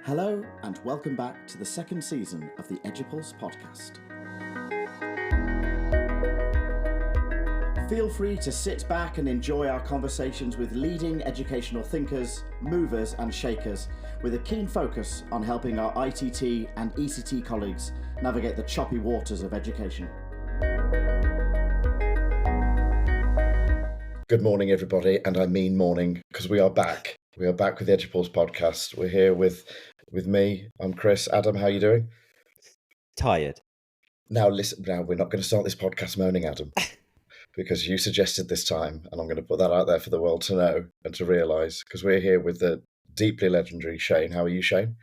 Hello and welcome back to the second season of the EduPulse podcast. Feel free to sit back and enjoy our conversations with leading educational thinkers, movers and shakers, with a keen focus on helping our ITT and ECT colleagues navigate the choppy waters of education. Good morning, everybody, and I mean morning, because we are back. We are back with the EduPulse podcast. We're here with me. I'm Chris. Adam, how are you doing? Tired. Now, listen. Now, we're not going to start this podcast moaning, Adam, because you suggested this time, and I'm going to put that out there for the world to know and to realise, because we're here with the deeply legendary Shane. How are you, Shane?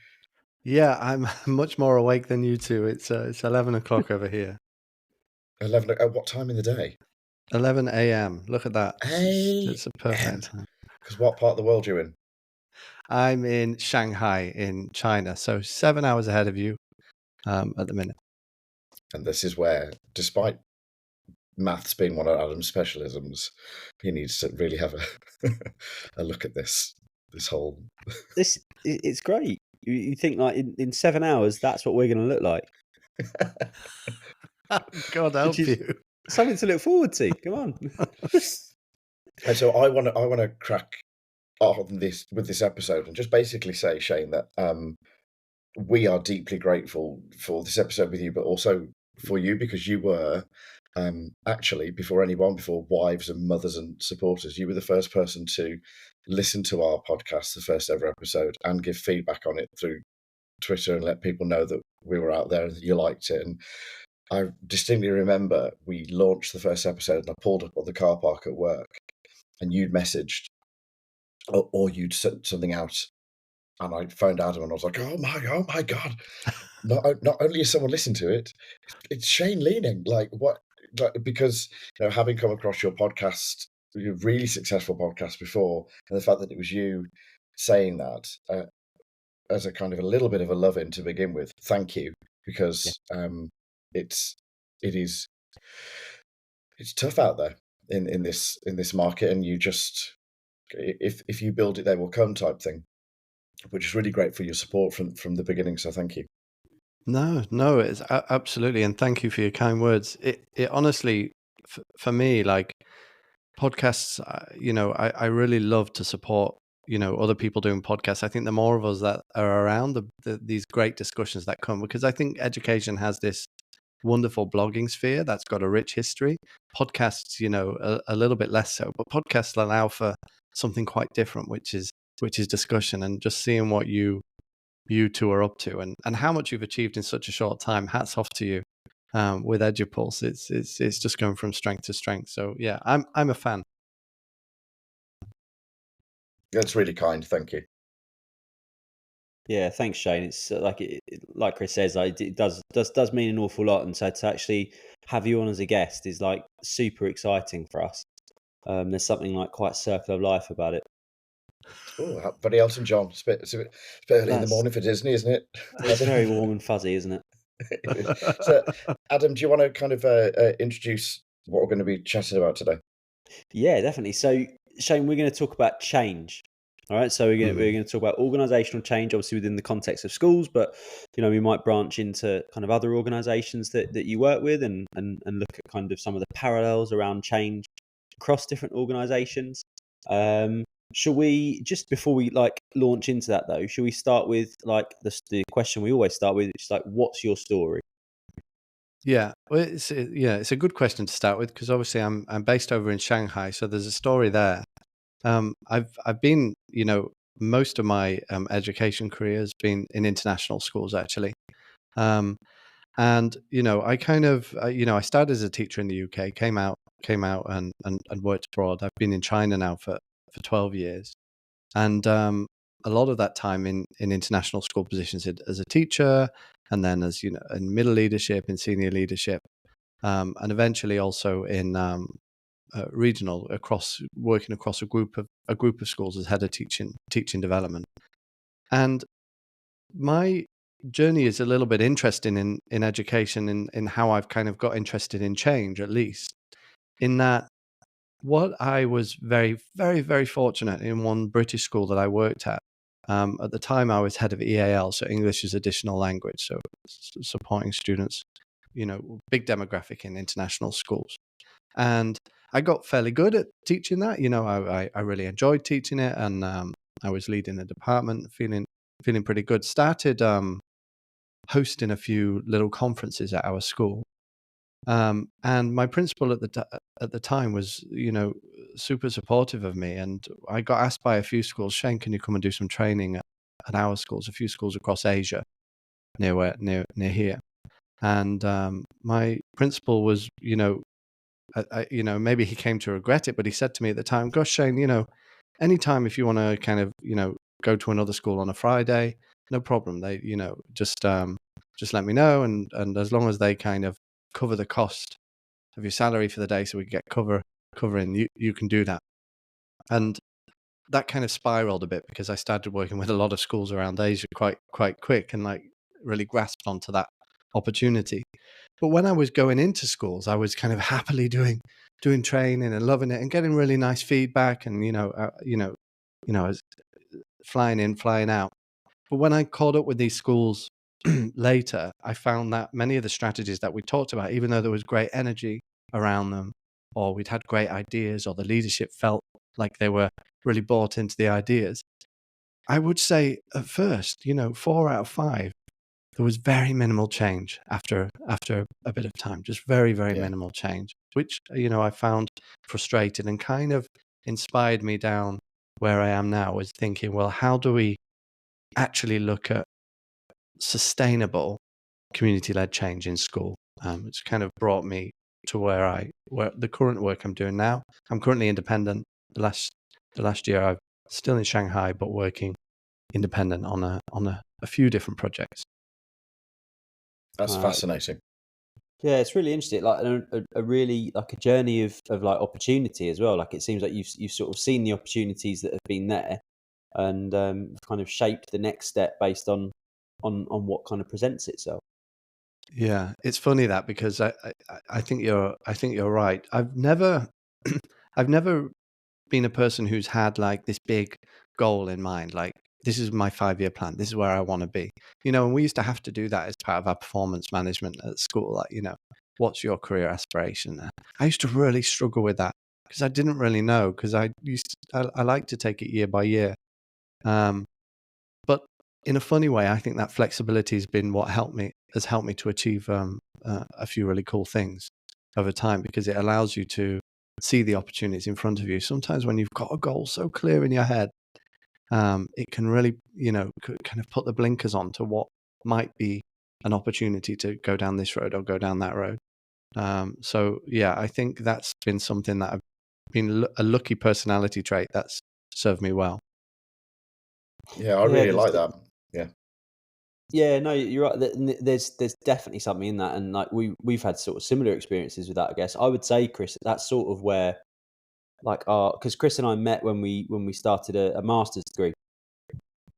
Yeah, I'm much more awake than you two. It's 11 o'clock over here. 11. At what time in the day? 11 a.m. Look at that. It's a perfect time. Because what part of the world are you in? I'm in Shanghai in China, so 7 hours ahead of you at the minute. And this is where, despite maths being one of Adam's specialisms, he needs to really have a look at this whole... It's great. You think like in 7 hours, that's what we're going to look like. God help you. Something to look forward to. Come on. And so I want to crack on this with this episode and just basically say, Shane, that we are deeply grateful for this episode with you, but also for you, because you were actually, before wives and mothers and supporters, you were the first person to listen to our podcast, the first ever episode, and give feedback on it through Twitter and let people know that we were out there and that you liked it. And I distinctly remember we launched the first episode and I pulled up on the car park at work and you'd messaged or you'd sent something out, and I phoned Adam and I was like, oh my God, not only is someone listening to it, it's Shane leaning, because having come across your podcast, your really successful podcast before, and the fact that it was you saying that as a kind of a little bit of a love-in to begin with, thank you, because it's tough out there in this market, and you just, if you build it, they will come type thing, which is really great for your support from the beginning. So thank you. No, it's absolutely, and thank you for your kind words. It honestly, for me, like podcasts, I really love to support other people doing podcasts. I think the more of us that are around, these great discussions that come, because I think education has this wonderful blogging sphere that's got a rich history. Podcasts, a little bit less so, but podcasts allow for something quite different, which is discussion, and just seeing what you two are up to and how much you've achieved in such a short time. Hats off to you with EduPulse. It's just going from strength to strength. So yeah, I'm a fan. That's really kind. Thank you. Yeah, thanks, Shane. It's like Chris says, it does mean an awful lot, and so to actually have you on as a guest is like super exciting for us. There's something like quite circle of life about it. Oh, very Elton John. It's a bit early in the morning for Disney, isn't it? It's very warm and fuzzy, isn't it? So, Adam, do you want to kind of introduce what we're going to be chatting about today? Yeah, definitely. So, Shane, we're going to talk about change. All right, so we're going to talk about organisational change, obviously within the context of schools, but we might branch into kind of other organisations that you work with, and look at kind of some of the parallels around change across different organisations. Shall we, just before we launch into that though, should we start with the question we always start with, which is what's your story? Yeah, well, it's a good question to start with, because obviously I'm based over in Shanghai, so there's a story there. I've been, most of my education career has been in international schools, actually. And I kind of, I started as a teacher in the UK, came out and worked abroad. I've been in China now for 12 years, and a lot of that time in international school positions as a teacher, and then as in middle leadership, in senior leadership, and eventually also in regional, working across a group of schools as head of teaching development. And my journey is a little bit interesting in education, in how I've kind of got interested in change, at least in that what I was very, very, very fortunate in one British school that I worked at At the time, I was head of EAL, so English as Additional Language, so supporting students, big demographic in international schools. And I got fairly good at teaching that. I really enjoyed teaching it, and I was leading the department, feeling pretty good. Started hosting a few little conferences at our school. And my principal at the time was, super supportive of me. And I got asked by a few schools, Shane, can you come and do some training at our schools? A few schools across Asia, near here. And my principal was, maybe he came to regret it, but he said to me at the time, "Gosh, Shane, anytime if you want to kind of, go to another school on a Friday, no problem. They, just let me know, and as long as they kind of cover the cost of your salary for the day, so we get covering, you can do that." And that kind of spiraled a bit because I started working with a lot of schools around Asia quite quick, and like really grasped onto that opportunity. But when I was going into schools, I was kind of happily doing training and loving it and getting really nice feedback, and I was flying in, flying out. But when I caught up with these schools later, I found that many of the strategies that we talked about, even though there was great energy around them, or we'd had great ideas, or the leadership felt like they were really bought into the ideas, I would say at first, 4 out of 5, there was very minimal change after a bit of time, just very, very minimal change, which, I found frustrating and kind of inspired me down where I am now, is thinking, well, how do we actually look at sustainable community-led change in school? It's kind of brought me to where the current work I'm doing now. I'm currently independent. The last year I'm still in Shanghai, but working independent on a few different projects. That's fascinating. Yeah, it's really interesting. Like a really like a journey of like opportunity as well. Like it seems like you've sort of seen the opportunities that have been there, and kind of shaped the next step based on what kind of presents itself. Yeah, it's funny that, because I think you're right. I've never I've never been a person who's had like this big goal in mind, like this is my 5-year plan, this is where I want to be. And we used to have to do that as part of our performance management at school, like, what's your career aspiration? I used to really struggle with that because I didn't really know, because I like to take it year by year. But in a funny way, I think that flexibility has been what has helped me to achieve a few really cool things over time, because it allows you to see the opportunities in front of you. Sometimes when you've got a goal so clear in your head, it can really, kind of put the blinkers on to what might be an opportunity to go down this road or go down that road. So yeah, I think that's been something that I've been a lucky personality trait that's served me well. Yeah, I really like that. Yeah. Yeah, no, you're right. There's definitely something in that, and like we've had sort of similar experiences with that. I guess I would say, Chris, that's sort of where like because Chris and I met when we started a master's degree,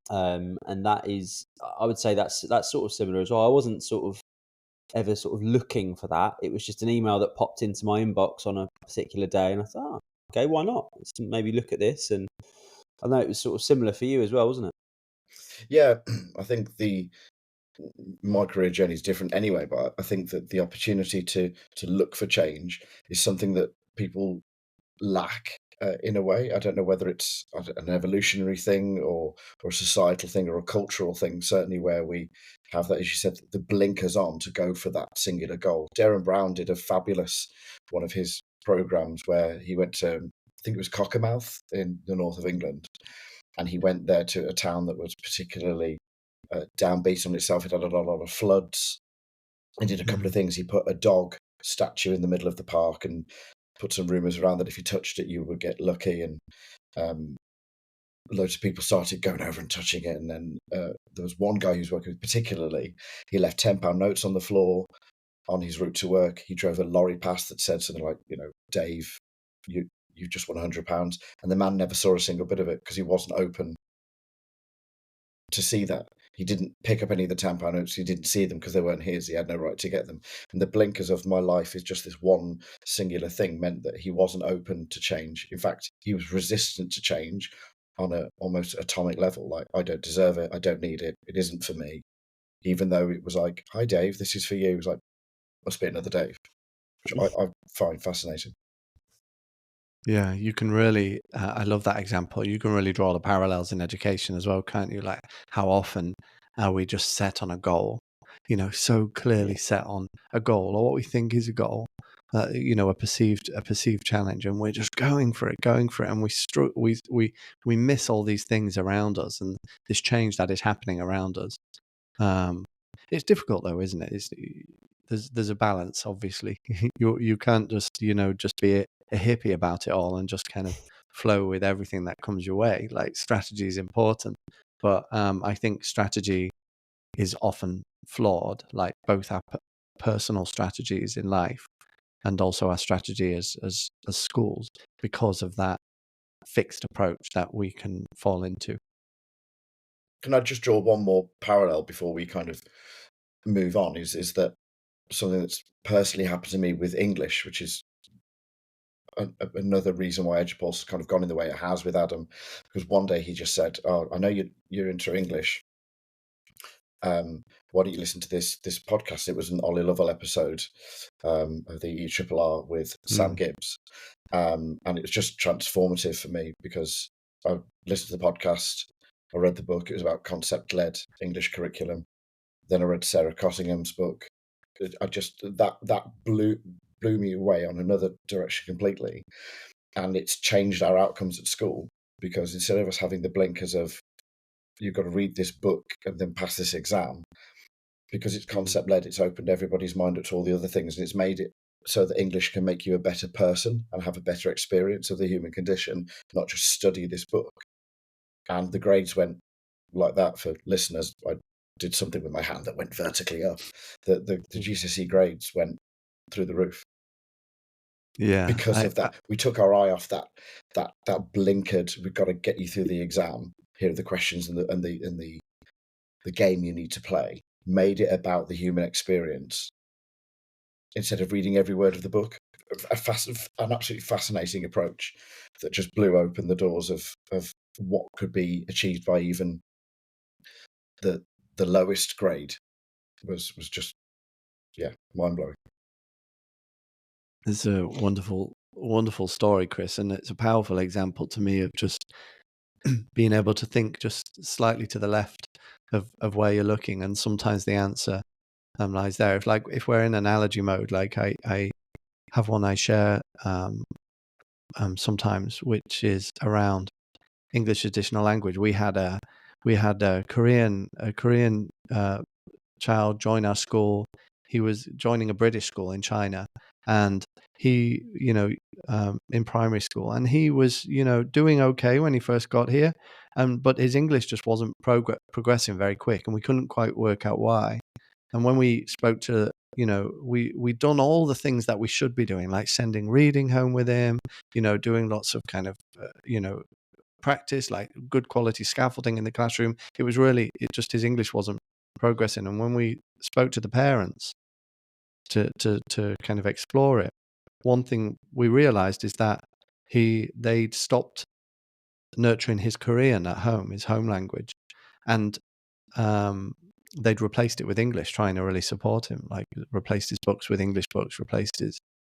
and that is, I would say that's sort of similar as well. I wasn't sort of ever sort of looking for that. It was just an email that popped into my inbox on a particular day, and I thought, oh, okay, why not? Let's maybe look at this. And I know it was sort of similar for you as well, wasn't it? Yeah, I think my career journey is different anyway, but I think that the opportunity to look for change is something that people lack in a way. I don't know whether it's an evolutionary thing or a societal thing or a cultural thing. Certainly, where we have that, as you said, the blinkers on to go for that singular goal. Darren Brown did a fabulous one of his programs where he went to, I think it was Cockermouth in the north of England, and he went there to a town that was particularly downbeat on itself. It had a lot of floods. He did a couple of things. He put a dog statue in the middle of the park and put some rumours around that if you touched it, you would get lucky. And loads of people started going over and touching it. And then there was one guy who was working with particularly, he left £10 notes on the floor on his route to work. He drove a lorry past that said something like, Dave, you just won £100. And the man never saw a single bit of it because he wasn't open to see that. He didn't pick up any of the £10 notes. He didn't see them because they weren't his. He had no right to get them. And the blinkers of my life is just this one singular thing meant that he wasn't open to change. In fact, he was resistant to change on a almost atomic level. Like, I don't deserve it. I don't need it. It isn't for me. Even though it was like, hi, Dave, this is for you. It was like, must be another Dave, which I find fascinating. Yeah, you can really, I love that example. You can really draw the parallels in education as well, can't you? Like, how often are we just set on a goal, so clearly set on a goal or what we think is a goal, a perceived challenge, and we're just going for it, and we miss all these things around us and this change that is happening around us. It's difficult though, isn't it? There's a balance, obviously. You can't just just be a hippie about it all and just kind of flow with everything that comes your way. Like, strategy is important, but I think strategy is often flawed. Like, both our personal strategies in life and also our strategy as schools, because of that fixed approach that we can fall into. Can I just draw one more parallel before we kind of move on? Is that something that's personally happened to me with English, which is another reason why EduPulse has kind of gone in the way it has with Adam, because one day he just said, "Oh, I know you're into English. Why don't you listen to this podcast?" It was an Ollie Lovell episode of the ERRR with Sam Gibbs, and it was just transformative for me because I listened to the podcast, I read the book. It was about concept-led English curriculum. Then I read Sarah Cossingham's book. I just that blew me away on another direction completely, and it's changed our outcomes at school, because instead of us having the blinkers of you've got to read this book and then pass this exam, because it's concept led, it's opened everybody's mind up to all the other things, and it's made it so that English can make you a better person and have a better experience of the human condition, not just study this book. And the grades went like that. For listeners, I did something with my hand that went vertically up. The GCSE grades went through the roof. Yeah, Because of that. We took our eye off that blinkered, we've got to get you through the exam. Here are the questions and the game you need to play. Made it about the human experience instead of reading every word of the book. An absolutely fascinating approach that just blew open the doors of what could be achieved by even the lowest grade. Was just, yeah, mind blowing. It's a wonderful story, Chris, and it's a powerful example to me of just being able to think just slightly to the left of where you're looking, and sometimes the answer lies there. If we're in analogy mode, like I have one I share sometimes, which is around English additional language. We had a Korean child join our school. He was joining a British school in China, and he, in primary school, and he was, doing okay when he first got here, but his English just wasn't progressing very quick, and we couldn't quite work out why. And when we spoke to, we'd done all the things that we should be doing, like sending reading home with him, doing lots of kind of, practice, like good quality scaffolding in the classroom. It was really, his English wasn't progressing. And when we spoke to the parents to kind of explore it, one thing we realized is that they'd stopped nurturing his Korean at home, his home language, and they'd replaced it with English, trying to really support him, like replaced his books with English books, replaced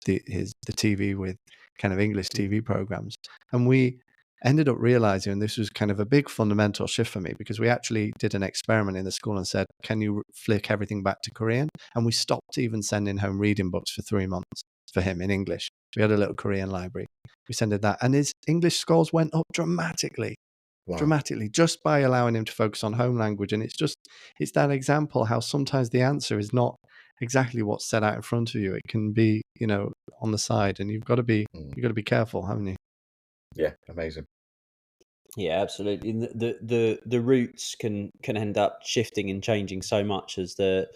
the TV with kind of English TV programs. And we ended up realizing, and this was kind of a big fundamental shift for me, because we actually did an experiment in the school and said, can you flick everything back to Korean? And we stopped even sending home reading books for 3 months for him in English. We had a little Korean library. We sent that, and his English scores went up dramatically. Wow. Dramatically, just by allowing him to focus on home language. And it's that example how sometimes the answer is not exactly what's set out in front of you. It can be, on the side, and you've got to be careful, haven't you? Yeah, amazing. Yeah, absolutely. The routes can end up shifting and changing so much as the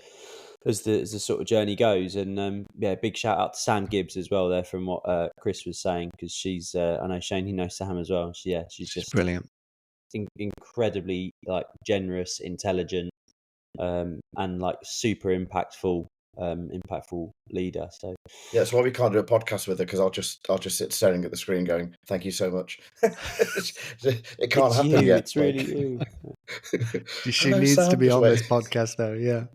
sort of journey goes. And yeah, big shout out to Sam Gibbs as well there, from what Chris was saying, because she's I know Shane, he knows Sam as well. She's just brilliant, incredibly like generous, intelligent, and like super impactful impactful leader. So yeah, that's why we can't do a podcast with her, because I'll just sit staring at the screen going, "Thank you so much." It can't it's happen you. yet. It's really you. She Hello, needs to Sam. be Just on wait. this podcast, though. Yeah.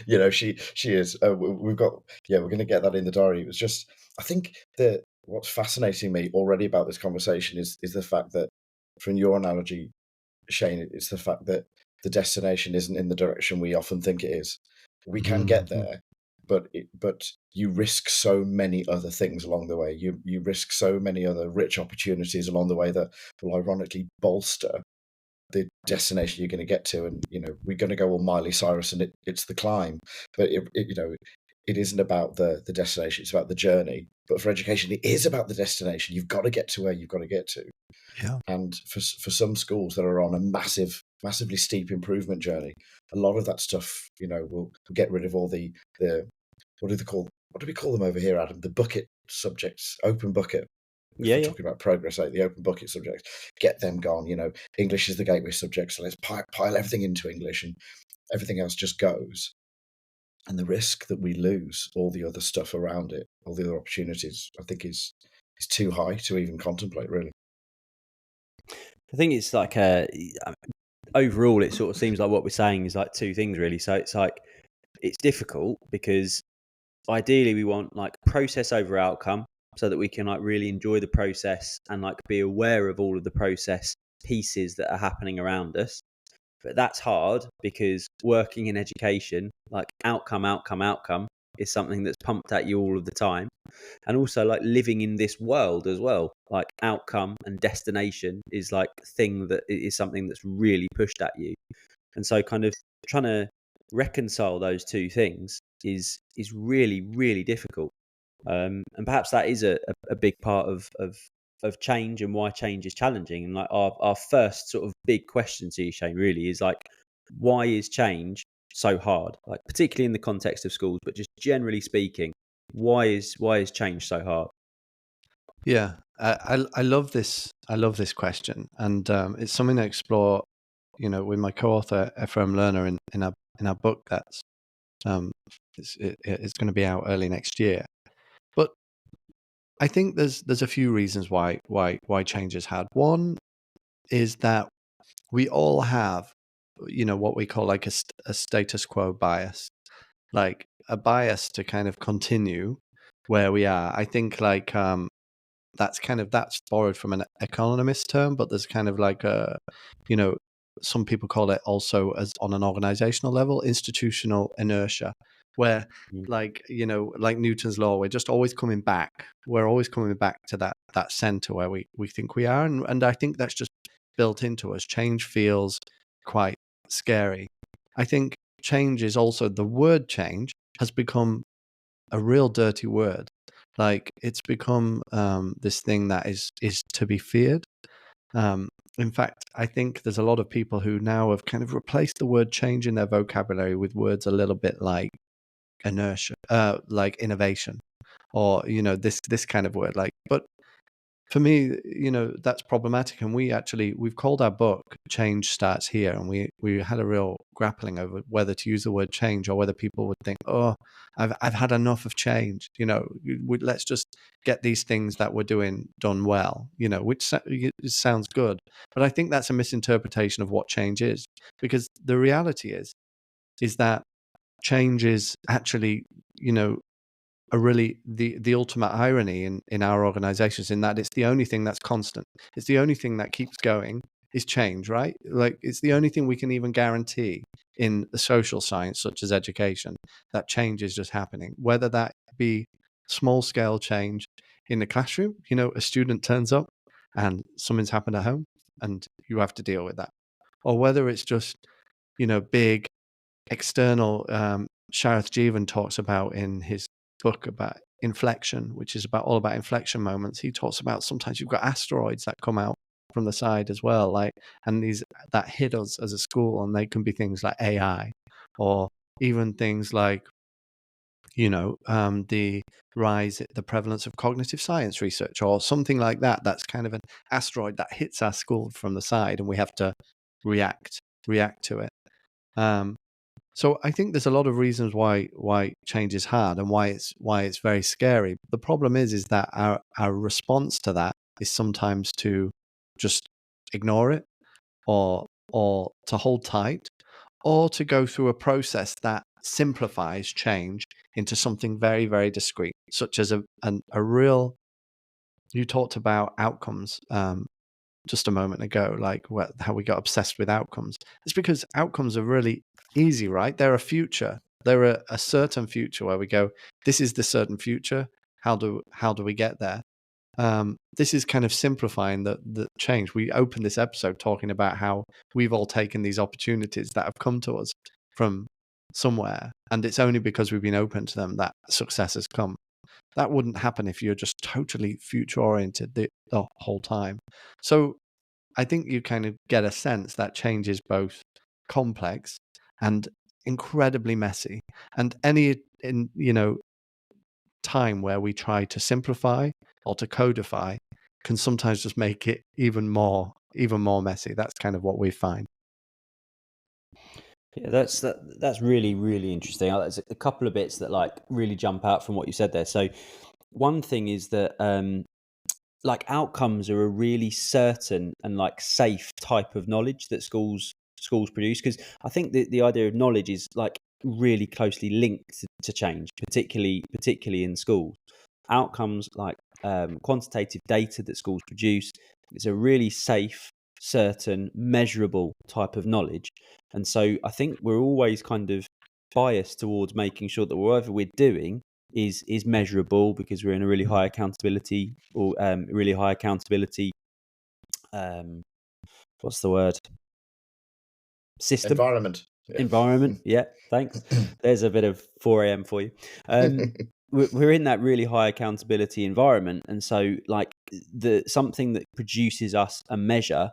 You know, she is. We've got, yeah, we're going to get that in the diary. It was just, I think that what's fascinating me already about this conversation is the fact that, from your analogy, Shane, it's the fact that the destination isn't in the direction we often think it is. We can get there, but you risk so many other things along the way. You risk so many other rich opportunities along the way that will ironically bolster the destination you're going to get to. And we're going to go all Miley Cyrus, and it's the climb, but it isn't about the destination, it's about the journey. But for education, it is about the destination. You've got to get to where you've got to get to. Yeah. And for some schools that are on a massively steep improvement journey, a lot of that stuff, will get rid of all the what do we call them over here, Adam? The bucket subjects, open bucket. If we're talking about progress, like the open bucket subjects, get them gone. English is the gateway subject, so let's pile everything into English, and everything else just goes. And the risk that we lose all the other stuff around it, all the other opportunities, I think is too high to even contemplate, really. I think it's like overall, it sort of seems like what we're saying is like two things really. So it's like it's difficult because ideally we want like process over outcome, so that we can like really enjoy the process and like be aware of all of the process pieces that are happening around us. But that's hard because working in education, like outcome is something that's pumped at you all of the time. And also like living in this world as well, like outcome and destination is like thing that is something that's really pushed at you. And so kind of trying to reconcile those two things is really, really difficult. And perhaps that is a big part of change and why change is challenging. And like our first sort of big question to you, Shane, really is like, why is change so hard? Like particularly in the context of schools, but just generally speaking, why is change so hard? Yeah, I love this. I love this question, and it's something to explore. With my co-author Ephraim Lerner in our book that's it's going to be out early next year. But I think there's a few reasons why change is hard. One is that we all have, what we call like a status quo bias, like a bias to kind of continue where we are. I think like that's borrowed from an economist term, but there's kind of like some people call it also, as on an organizational level, institutional inertia, where like Newton's law, we're just always coming back. We're always coming back to that center where we think we are. And I think that's just built into us. Change feels quite scary. I think change is also, the word change has become a real dirty word. Like it's become this thing that is to be feared. In fact, I think there's a lot of people who now have kind of replaced the word change in their vocabulary with words a little bit like inertia, like innovation, or this kind of word. Like, but for me, that's problematic. And we've called our book "Change Starts Here," and we had a real grappling over whether to use the word change or whether people would think, "Oh, I've had enough of change." Let's just get these things that we're doing done well. Which sounds good, but I think that's a misinterpretation of what change is, because the reality is that change is actually, a really the ultimate irony in our organizations, in that it's the only thing that's constant. It's the only thing that keeps going is change, right? Like it's the only thing we can even guarantee in the social science, such as education, that change is just happening, whether that be small scale change in the classroom, a student turns up and something's happened at home and you have to deal with that, or whether it's just, big external. Sharath Jivan talks about in his book about inflection, which is all about inflection moments. He talks about sometimes you've got asteroids that come out from the side as well, like, and these that hit us as a school, and they can be things like AI, or even things like the prevalence of cognitive science research, or something like that. That's kind of an asteroid that hits our school from the side, and we have to react to it. So I think there's a lot of reasons why change is hard and why it's very scary. The problem is that our response to that is sometimes to just ignore it, or to hold tight, or to go through a process that simplifies change into something very, very discrete, such as a real. You talked about outcomes just a moment ago, like how we got obsessed with outcomes. It's because outcomes are really easy, right? They're a future. They're a certain future where we go, this is the certain future. How do we get there? This is kind of simplifying the change. We opened this episode talking about how we've all taken these opportunities that have come to us from somewhere, and it's only because we've been open to them that success has come. That wouldn't happen if you're just totally future oriented the whole time. So I think you kind of get a sense that change is both complex and incredibly messy. And time where we try to simplify or to codify can sometimes just make it even more messy. That's kind of what we find. Yeah, that's really, really interesting. There's a couple of bits that like really jump out from what you said there. So one thing is that like outcomes are a really certain and like safe type of knowledge that schools produce, because I think the idea of knowledge is like really closely linked to change, particularly in schools. Outcomes like quantitative data that schools produce is a really safe, certain, measurable type of knowledge. And so I think we're always kind of biased towards making sure that whatever we're doing is measurable, because we're in a really high accountability what's the word, system, environment. Yeah, thanks. There's a bit of 4 a.m. for you. We're in that really high accountability environment, and so like something that produces us a measure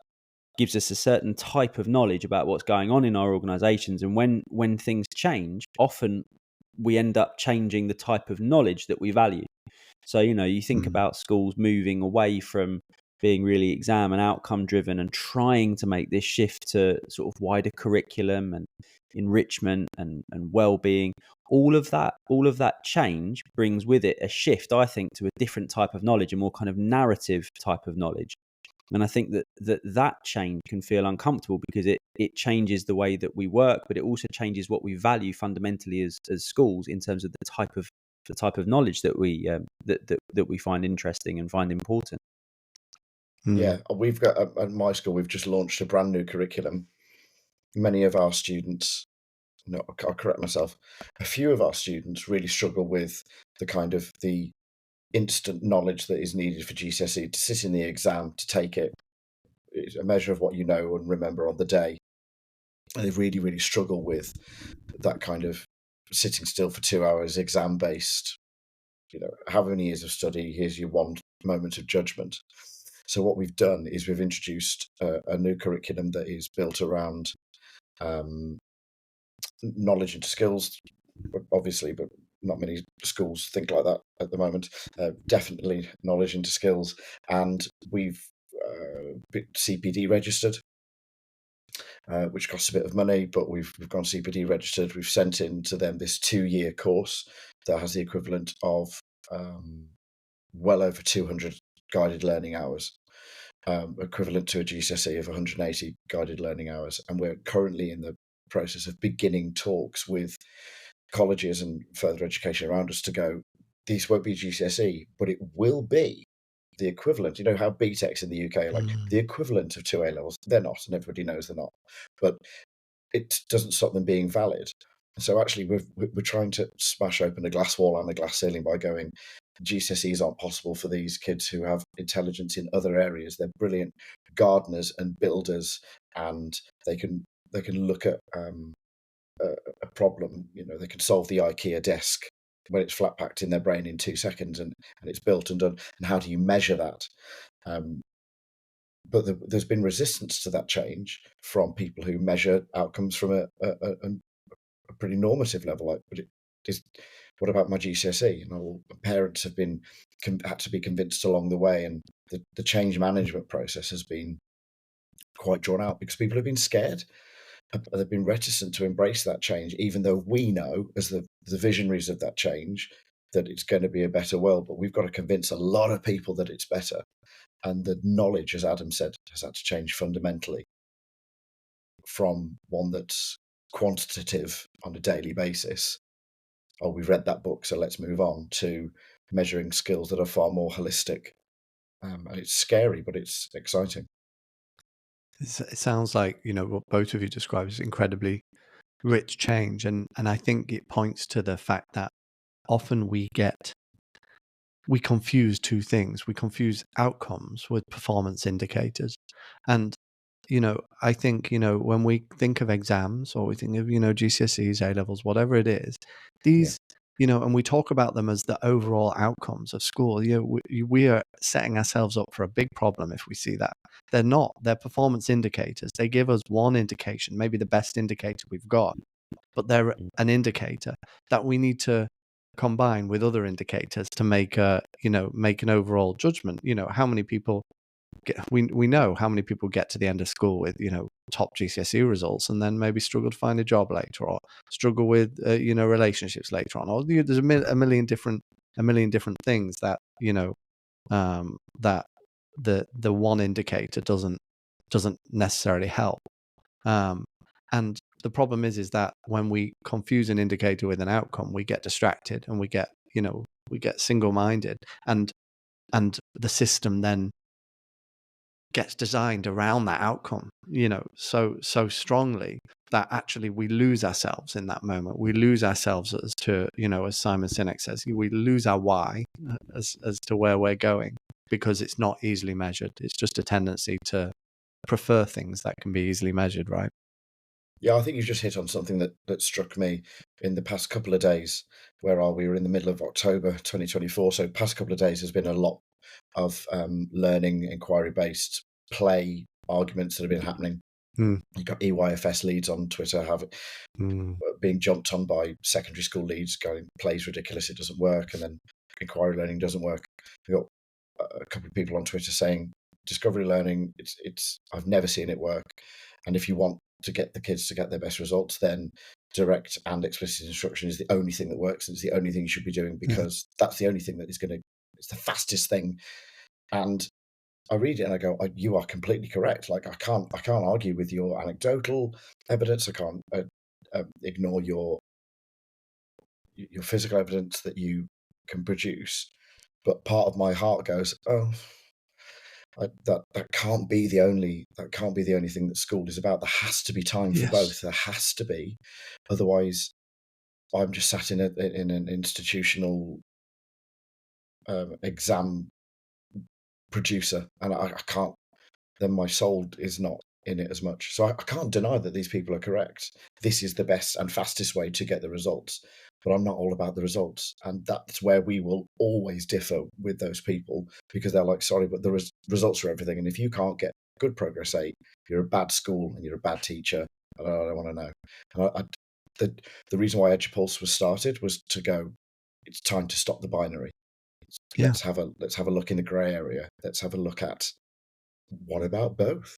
gives us a certain type of knowledge about what's going on in our organizations. And when things change, often we end up changing the type of knowledge that we value. So, you think about schools moving away from being really exam and outcome driven and trying to make this shift to sort of wider curriculum and enrichment and well-being. All of that change brings with it a shift, I think, to a different type of knowledge, a more kind of narrative type of knowledge. And I think that change can feel uncomfortable because it changes the way that we work, but it also changes what we value fundamentally as schools in terms of the type of knowledge that we that we find interesting and find important. Yeah, we've got at my school, we've just launched a brand new curriculum. Many of our students, no, I'll correct myself, a few of our students really struggle with the kind of the instant knowledge that is needed for GCSE, to sit in the exam, to take it. It's a measure of what you know and remember on the day. And they really, really struggle with that kind of sitting still for 2 hours, exam based. How many years of study? Here's your one moment of judgment. So what we've done is we've introduced a new curriculum that is built around knowledge into skills, obviously, but not many schools think like that at the moment. Definitely knowledge into skills, and we've CPD registered, which costs a bit of money, but we've gone CPD registered. We've sent in to them this 2-year course that has the equivalent of well over 200 guided learning hours, equivalent to a GCSE of 180 guided learning hours. And we're currently in the process of beginning talks with colleges and further education around us to go, these won't be GCSE, but it will be the equivalent. You know how BTECs in the UK are like the equivalent of 2 A levels? They're not, and everybody knows they're not. But it doesn't stop them being valid. So actually, we're trying to smash open a glass wall and a glass ceiling by going, GCSEs aren't possible for these kids who have intelligence in other areas. They're brilliant gardeners and builders, and they can look at a problem. They can solve the IKEA desk when it's flat packed in their brain in 2 seconds, and it's built and done. And how do you measure that? But there's been resistance to that change from people who measure outcomes from a pretty normative level. Like, but what about my GCSE? Parents have had to be convinced along the way, and the change management process has been quite drawn out because people have been scared. they've been reticent to embrace that change, even though we know, as the visionaries of that change, that it's going to be a better world. But we've got to convince a lot of people that it's better. And the knowledge, as Adam said, has had to change fundamentally from one that's quantitative on a daily basis. Oh, we've read that book, so let's move on, to measuring skills that are far more holistic. And it's scary, but it's exciting. It sounds like, what both of you described is incredibly rich change. And I think it points to the fact that often we confuse two things. We confuse outcomes with performance indicators. And, I think, when we think of exams, or we think of, GCSEs, A levels, whatever it is, these, and we talk about them as the overall outcomes of school, we are setting ourselves up for a big problem if we see that. They're not. They're performance indicators. They give us one indication, maybe the best indicator we've got, but they're an indicator that we need to combine with other indicators to make an overall judgment. How many people we know how many people get to the end of school with top GCSE results and then maybe struggle to find a job later, or struggle with relationships later on, or there's a million different things that that the one indicator doesn't necessarily help. And the problem is that when we confuse an indicator with an outcome, we get distracted and we get single-minded, and the system then gets designed around that outcome, so strongly that actually we lose ourselves in that moment. We lose ourselves as to, as Simon Sinek says, we lose our why as to where we're going, because it's not easily measured. It's just a tendency to prefer things that can be easily measured, right? Yeah, I think you've just hit on something that struck me in the past couple of days. Where are we? We're in the middle of October 2024. So past couple of days has been a lot of learning, inquiry-based play arguments that have been happening. You've got EYFS leads on Twitter being jumped on by secondary school leads going, play's ridiculous, it doesn't work, and then inquiry learning doesn't work. We've got a couple of people on Twitter saying discovery learning, it's I've never seen it work. And if you want to get the kids to get their best results, then direct and explicit instruction is the only thing that works, and it's the only thing you should be doing, because that's the only thing that it's the fastest thing. And I read it and I go, you are completely correct. Like, I can't argue with your anecdotal evidence. I can't ignore your physical evidence that you can produce. But part of my heart goes, that can't be the only thing that school is about. There has to be time for both. There has to be, otherwise, I'm just sat in an institutional exam producer, and I can't. Then my soul is not in it as much. So I can't deny that these people are correct. This is the best and fastest way to get the results. But I'm not all about the results. And that's where we will always differ with those people, because they're like, sorry, but the results are everything. And if you can't get good progress 8, you're a bad school and you're a bad teacher. And I don't want to know. And the reason why EduPulse was started was to go, it's time to stop the binary. Let's have a look in the grey area. Let's have a look at, what about both?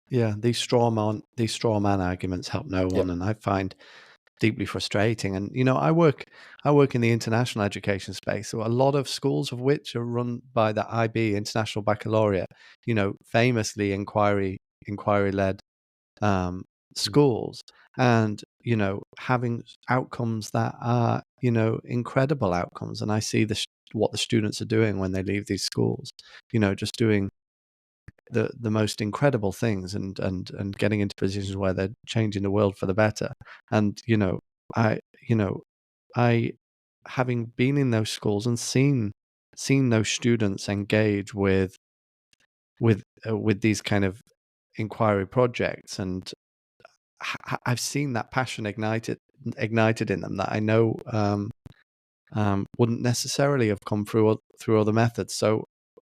Yeah, these straw man arguments help no one, and I find deeply frustrating. And I work in the international education space, so a lot of schools of which are run by the IB, International Baccalaureate, famously inquiry led schools, and having outcomes that are incredible outcomes. And I see what the students are doing when they leave these schools, just doing the most incredible things, and getting into positions where they're changing the world for the better. And I having been in those schools and seen those students engage with these kind of inquiry projects, and I've seen that passion ignited in them that I know wouldn't necessarily have come through other methods. So,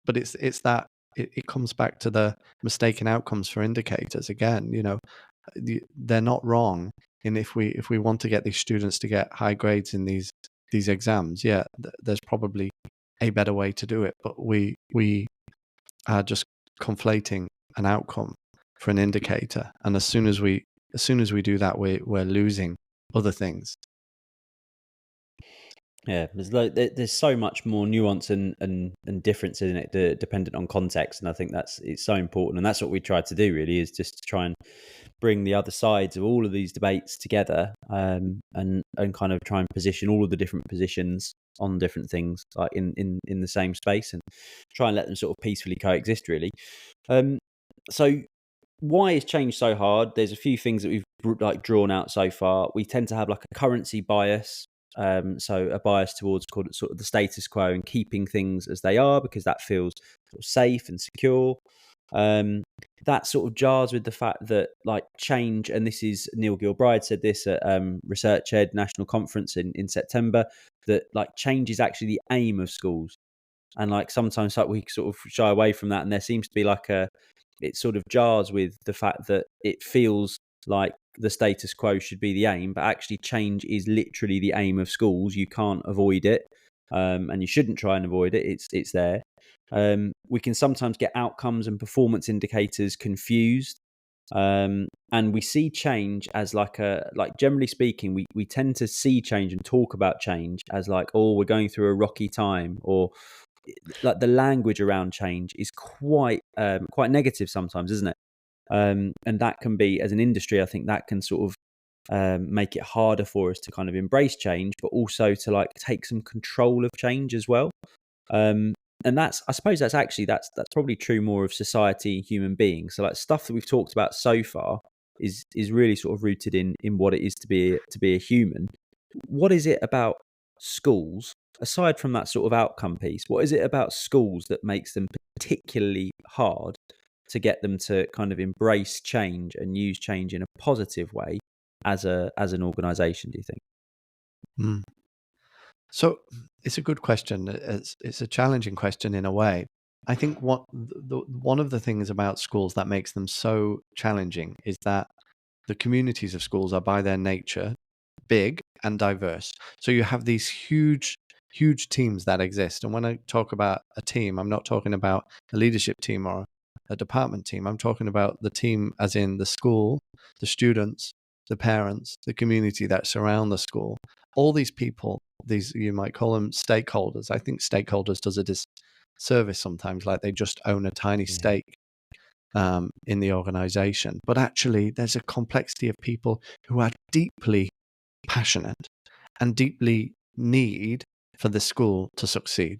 but it's that it comes back to the mistaken outcomes for indicators again. They're not wrong. And if we want to get these students to get high grades in these exams, there's probably a better way to do it. But we are just conflating an outcome for an indicator, and as soon as we do that, we're losing other things. Yeah, there's so much more nuance and difference in it, dependent on context, and I think it's so important, and that's what we try to do. Really, is just to try and bring the other sides of all of these debates together, and kind of try and position all of the different positions on different things, like in the same space, and try and let them sort of peacefully coexist. Really, so. Why is change so hard? There's a few things that we've like drawn out so far. We tend to have like a currency bias, so a bias towards sort of the status quo and keeping things as they are because that feels sort of safe and secure. That sort of jars with the fact that like change, and this is Neil Gilbride said this at Research Ed National Conference in September, that like change is actually the aim of schools, and like sometimes like we sort of shy away from that, and there seems to be like it sort of jars with the fact that it feels like the status quo should be the aim, but actually change is literally the aim of schools. You can't avoid it, and you shouldn't try and avoid it. It's there. We can sometimes get outcomes and performance indicators confused, and we see change as like generally speaking, we tend to see change and talk about change as like, oh, we're going through a rocky time, or like the language around change is quite negative sometimes, isn't it? And that can be, as an industry, I think that can sort of make it harder for us to kind of embrace change, but also to like take some control of change as well. And I suppose that's probably true more of society and human beings. So like stuff that we've talked about so far is really sort of rooted in what it is to be a human. What is it about schools, aside from that sort of outcome piece, what is it about schools that makes them particularly hard to get them to kind of embrace change and use change in a positive way as an organization, do you think? Mm. So it's a good question. It's a challenging question in a way. I think one of the things about schools that makes them so challenging is that the communities of schools are by their nature big and diverse. So you have these huge teams that exist. And when I talk about a team, I'm not talking about a leadership team or a department team. I'm talking about the team as in the school, the students, the parents, the community that surround the school. All these people, these, you might call them stakeholders. I think stakeholders does a disservice sometimes, like they just own a tiny stake in the organization. But actually, there's a complexity of people who are deeply passionate and deeply need for the school to succeed,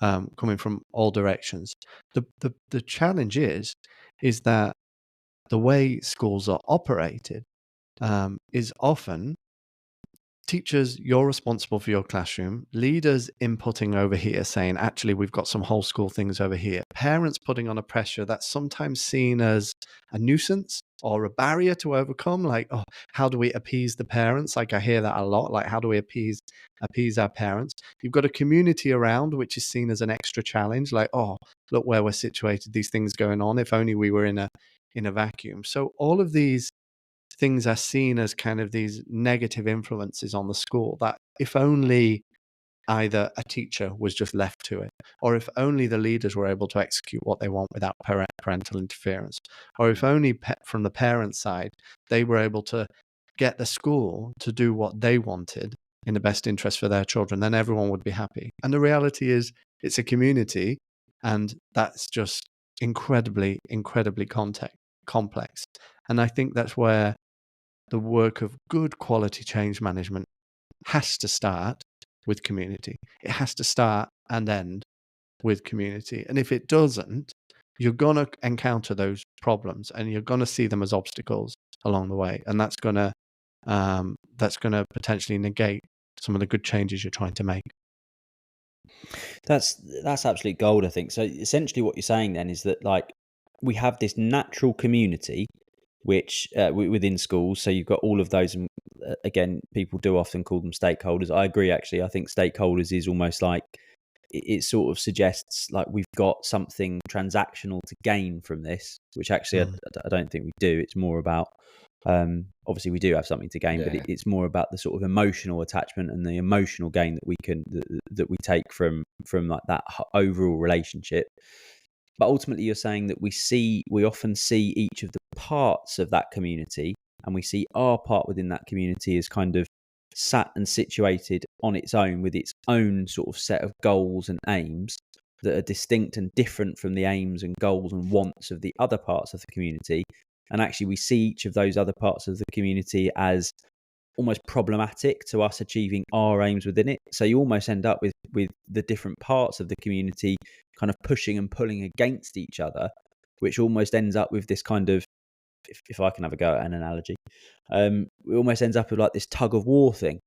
coming from all directions. The challenge is that the way schools are operated is often teachers, you're responsible for your classroom. Leaders inputting over here saying, actually, we've got some whole school things over here. Parents putting on a pressure that's sometimes seen as a nuisance or a barrier to overcome. Like, oh, how do we appease the parents? Like, I hear that a lot. Like, how do we appease our parents? You've got a community around, which is seen as an extra challenge. Like, oh, look where we're situated. These things going on. If only we were in a vacuum. So all of these things are seen as kind of these negative influences on the school, that if only either a teacher was just left to it, or if only the leaders were able to execute what they want without parental interference, or if only from the parent side, they were able to get the school to do what they wanted in the best interest for their children, then everyone would be happy. And the reality is it's a community, and that's just incredibly, incredibly complex. And I think that's where the work of good quality change management has to start with community. It has to start and end with community. And if it doesn't, you're going to encounter those problems and you're going to see them as obstacles along the way. And that's going to potentially negate some of the good changes you're trying to make. That's absolute gold, I think. So essentially what you're saying then is that like we have this natural community which within schools, so you've got all of those, and again, people do often call them stakeholders. I agree, actually. I think stakeholders is almost like it sort of suggests like we've got something transactional to gain from this, which actually I don't think we do. It's more about obviously we do have something to gain, but it's more about the sort of emotional attachment and the emotional gain that we can that we take from like that overall relationship. But ultimately, you're saying that we often see each of the parts of that community, and we see our part within that community as kind of sat and situated on its own with its own sort of set of goals and aims that are distinct and different from the aims and goals and wants of the other parts of the community. And actually we see each of those other parts of the community as almost problematic to us achieving our aims within it. So you almost end up with the different parts of the community kind of pushing and pulling against each other, which almost ends up with this kind of, if I can have a go at an analogy, it almost ends up with like this tug of war thing,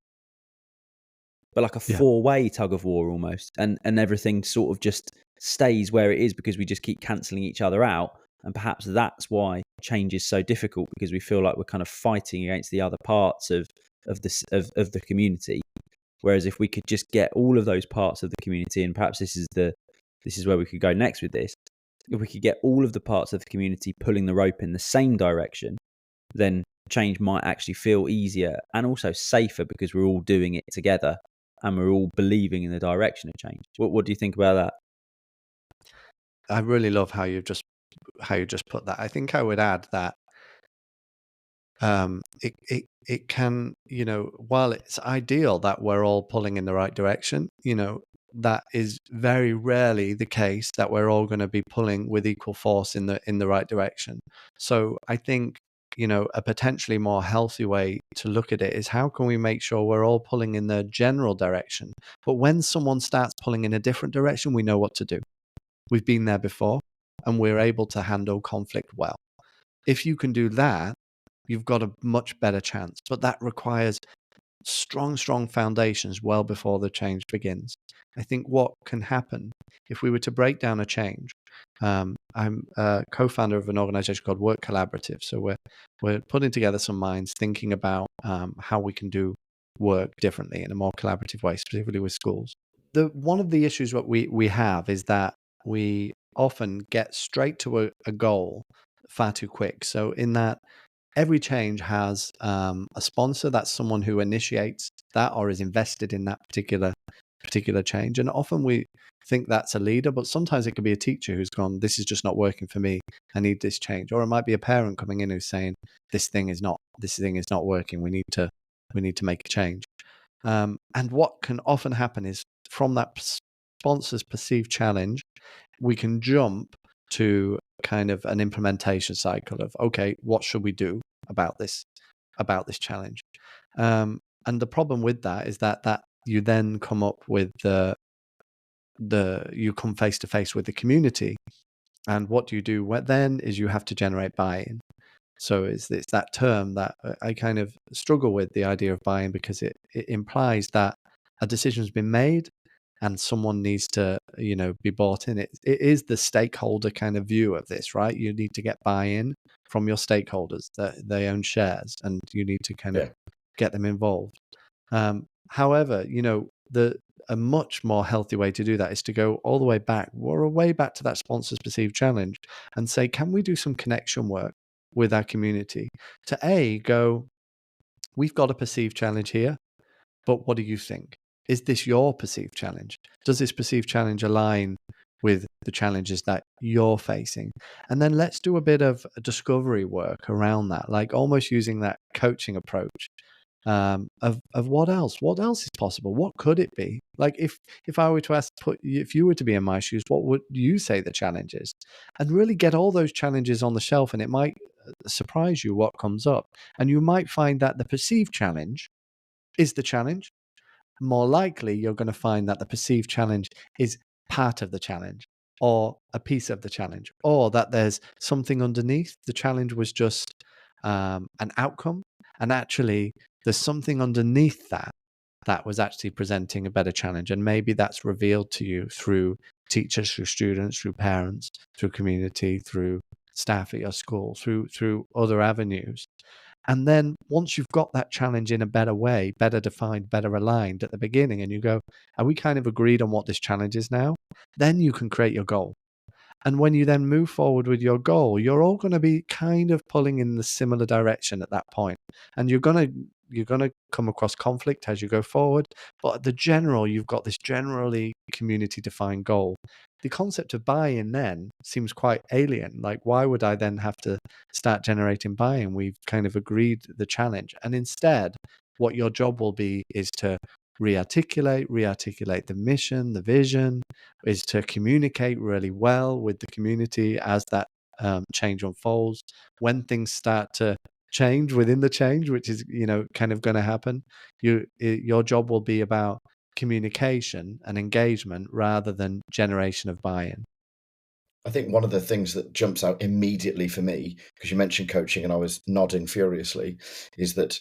but like a four-way tug of war almost, and everything sort of just stays where it is because we just keep cancelling each other out. And perhaps that's why change is so difficult, because we feel like we're kind of fighting against the other parts of the community. Whereas if we could just get all of those parts of the community, and perhaps this is where we could go next with this, if we could get all of the parts of the community pulling the rope in the same direction, then change might actually feel easier and also safer, because we're all doing it together and we're all believing in the direction of change. What do you think about that? I really love how you just put that. I think I would add that it can, while it's ideal that we're all pulling in the right direction, that is very rarely the case that we're all going to be pulling with equal force in the right direction. So I think, a potentially more healthy way to look at it is, how can we make sure we're all pulling in the general direction, but when someone starts pulling in a different direction, we know what to do. We've been there before and we're able to handle conflict well. If you can do that, you've got a much better chance, but that requires strong foundations well before the change begins. I think what can happen if we were to break down a change, I'm a co-founder of an organization called Work Collaborative. So we're putting together some minds thinking about how we can do work differently in a more collaborative way, specifically with schools. One of the issues what we have is that we often get straight to a goal far too quick. So in that, every change has a sponsor. That's someone who initiates that or is invested in that particular change. And often we think that's a leader, but sometimes it could be a teacher who's gone, this is just not working for me, I need this change. Or it might be a parent coming in who's saying, this thing is not working, we need to make a change. And what can often happen is, from that sponsor's perceived challenge, we can jump to kind of an implementation cycle of, okay, what should we do about this challenge? And the problem with that is that you then come up with you come face to face with the community, and what do you do then is you have to generate buy-in. So it's that term that I kind of struggle with, the idea of buy-in, because it implies that a decision's been made and someone needs to, be bought in. It is the stakeholder kind of view of this, right? You need to get buy-in from your stakeholders, that they own shares, and you need to kind of get them involved. However, a much more healthy way to do that is to go all the way back, or way back to that sponsor's perceived challenge, and say, can we do some connection work with our community to go, we've got a perceived challenge here, but what do you think? Is this your perceived challenge? Does this perceived challenge align with the challenges that you're facing? And then let's do a bit of discovery work around that, like almost using that coaching approach of what else is possible? What could it be? Like if I were to if you were to be in my shoes, what would you say the challenge is? And really get all those challenges on the shelf, and it might surprise you what comes up. And you might find that the perceived challenge is the challenge. More likely, you're going to find that the perceived challenge is part of the challenge, or a piece of the challenge, or that there's something underneath. The challenge was just an outcome, and actually there's something underneath that was actually presenting a better challenge. And maybe that's revealed to you through teachers, through students, through parents, through community, through staff at your school, through other avenues. And then once you've got that challenge in a better way, better defined, better aligned at the beginning, and you go, are we kind of agreed on what this challenge is now? Then you can create your goal. And when you then move forward with your goal, you're all going to be kind of pulling in the similar direction at that point. And you're going to to come across conflict as you go forward, but at the general, you've got this generally community defined goal. The concept of buy-in then seems quite alien. Like, why would I then have to start generating buy-in? We've kind of agreed the challenge, and instead, what your job will be is to rearticulate the mission, the vision, is to communicate really well with the community as that change unfolds. When things start to change within the change, which is kind of going to happen, your job will be about communication and engagement rather than generation of buy-in. I think one of the things that jumps out immediately for me, because you mentioned coaching and I was nodding furiously, is that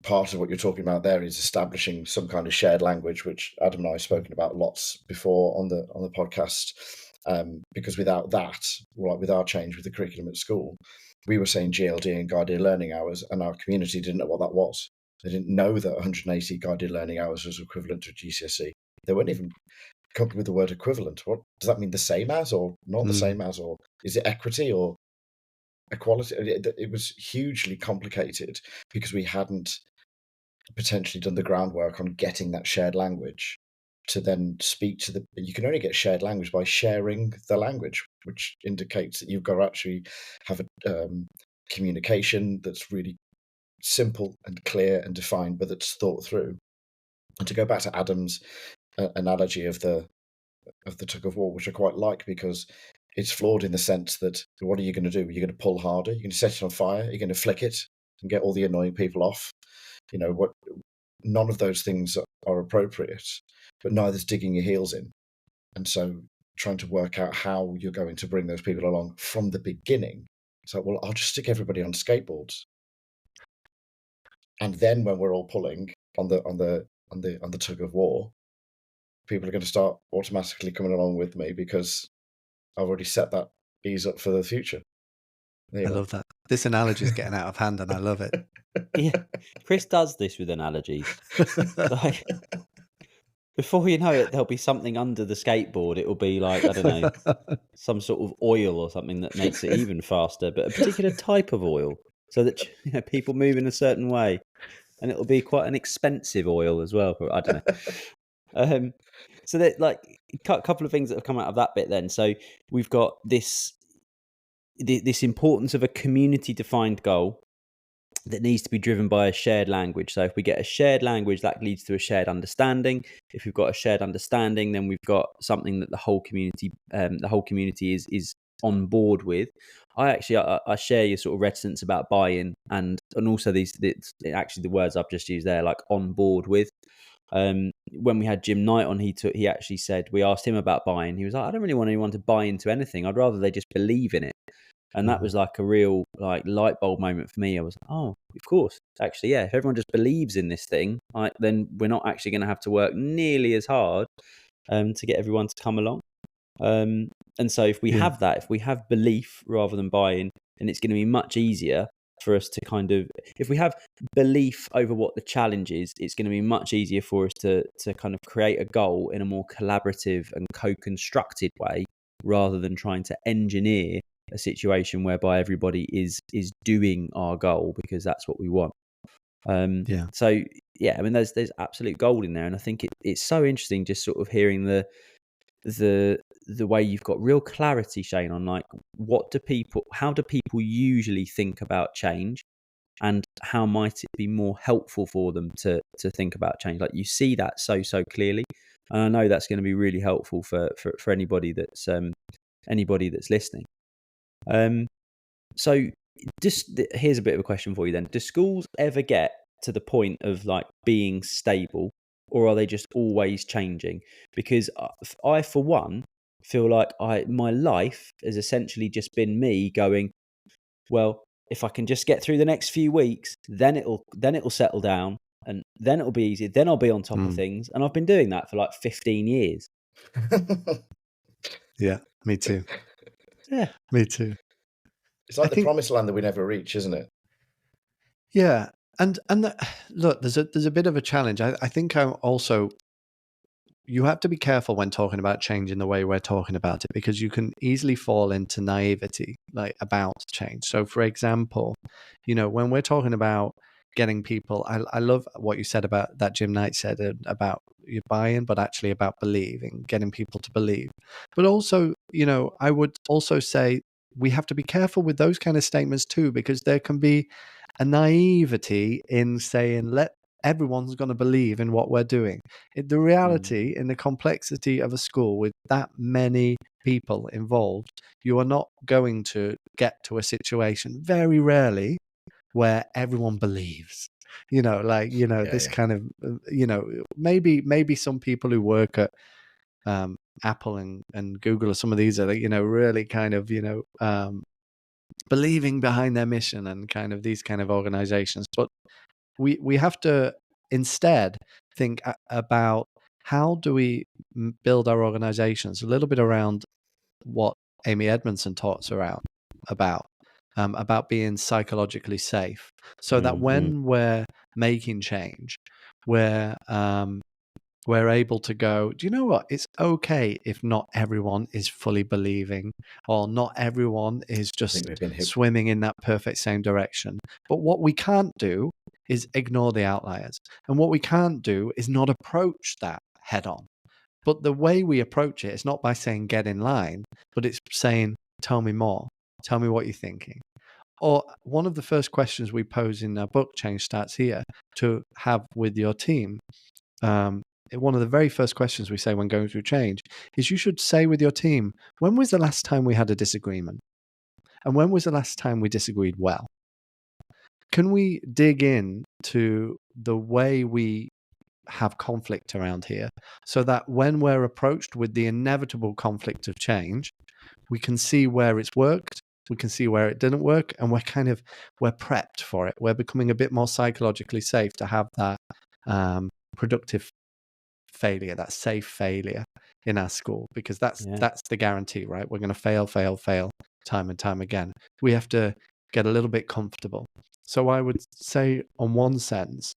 part of what you're talking about there is establishing some kind of shared language, which Adam and I have spoken about lots before on the podcast. Because without that, right, with our change with the curriculum at school, we were saying GLD and guided learning hours, and our community didn't know what that was. They didn't know that 180 guided learning hours was equivalent to a GCSE. They weren't even comfortable with the word equivalent. What does that mean? The same as, or not the same as, or is it equity or equality? It was hugely complicated because we hadn't potentially done the groundwork on getting that shared language to then speak to the. You can only get shared language by sharing the language, which indicates that you've got to actually have a communication that's really simple and clear and defined, but that's thought through. And to go back to Adam's analogy of the tug of war, which I quite like, because it's flawed in the sense that what are you going to do? You're going to pull harder. You're going to set it on fire. You're going to flick it and get all the annoying people off. None of those things are appropriate, but neither's digging your heels in. And so trying to work out how you're going to bring those people along from the beginning. It's like, well, I'll just stick everybody on skateboards. And then when we're all pulling on the tug of war, people are going to start automatically coming along with me because I've already set that ease up for the future. I love that. This analogy is getting out of hand, and I love it. Yeah, Chris does this with analogies. Like, before you know it, there'll be something under the skateboard. It will be like, I don't know, some sort of oil or something that makes it even faster, but a particular type of oil, so that people move in a certain way, and it'll be quite an expensive oil as well. I don't know. So that, like, a couple of things that have come out of that bit. Then, so we've got this importance of a community defined goal that needs to be driven by a shared language. So if we get a shared language, that leads to a shared understanding. If we've got a shared understanding, then we've got something that the whole community is on board with. I share your sort of reticence about buy-in and also the words I've just used there, like on board with. When we had Jim Knight on, he actually said, we asked him about buy-in. He was like, I don't really want anyone to buy into anything. I'd rather they just believe in it. And that was like a real like light bulb moment for me. I was like, oh, of course. Actually, yeah, if everyone just believes in this thing, then we're not actually going to have to work nearly as hard to get everyone to come along. And so if we have that, if we have belief rather than buy-in, then it's going to be much easier for us to if we have belief over what the challenge is, it's going to be much easier for us to kind of create a goal in a more collaborative and co-constructed way, rather than trying to engineer a situation whereby everybody is doing our goal because that's what we want. So yeah, I mean, there's absolute gold in there, and I think it's so interesting just sort of hearing the way you've got real clarity, Shane, on like how do people usually think about change, and how might it be more helpful for them to think about change. Like, you see that so clearly, and I know that's going to be really helpful for anybody that's listening. So just here's a bit of a question for you then. Do schools ever get to the point of like being stable, or are they just always changing? Because I for one feel like my life has essentially just been me going, well, if I can just get through the next few weeks, then it'll settle down, and then it'll be easy, then I'll be on top of things. And I've been doing that for like 15 years. Yeah, me too. Yeah, me too. It's like the promised land that we never reach, isn't it? Yeah. And look, there's a bit of a challenge. I think I'm also you have to be careful when talking about change in the way we're talking about it, because you can easily fall into naivety, like, about change. So, for example, when we're talking about getting people, I love what you said about that Jim Knight said about your buy-in, but actually about believing, getting people to believe. But also, I would also say we have to be careful with those kind of statements too, because there can be a naivety in saying, everyone's going to believe in what we're doing. The reality, in the complexity of a school with that many people involved, you are not going to get to a situation, very rarely, where everyone believes. This Yeah. kind of, maybe some people who work at Apple and Google, or some of these are, really kind of, believing behind their mission, and kind of these kind of organizations. But we have to instead think about how do we build our organizations a little bit around what Amy Edmondson talks about being psychologically safe, so that when we're making change, we're we're able to go, do you know what? It's okay if not everyone is fully believing, or not everyone is I think just we've been hit. swimming in that perfect same direction. But what we can't do is ignore the outliers. And what we can't do is not approach that head on. But the way we approach it is not by saying get in line, but it's saying, tell me more. Tell me what you're thinking. Or one of the first questions we pose in our book, Change Starts Here, to have with your team, one of the very first questions we say when going through change is, you should say with your team, when was the last time we had a disagreement? And when was the last time we disagreed well? Can we dig in to the way we have conflict around here, so that when we're approached with the inevitable conflict of change, we can see where it's worked, we can see where it didn't work, and we're prepped for it. We're becoming a bit more psychologically safe to have that productive failure, that safe failure in our school, because that's the guarantee, right? We're going to fail time and time again. We have to get a little bit comfortable. So I would say, on one sense,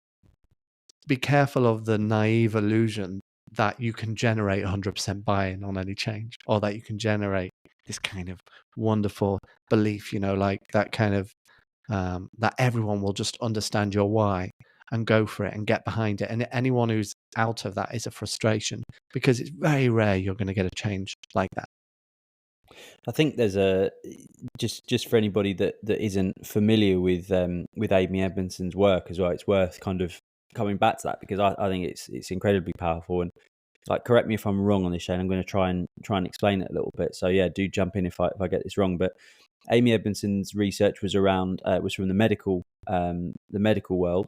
be careful of the naive illusion that you can generate 100% buy-in on any change, or that you can generate this kind of wonderful belief, like that kind of that everyone will just understand your why and go for it and get behind it. And anyone who's out of that is a frustration, because it's very rare you're going to get a change like that. I think there's a just for anybody that isn't familiar with Amy Edmondson's work as well, it's worth kind of coming back to that, because I think it's incredibly powerful. And like, correct me if I'm wrong on this, Shane. I'm going to try and explain it a little bit. So yeah, do jump in if I get this wrong. But Amy Edmondson's research was from the medical world,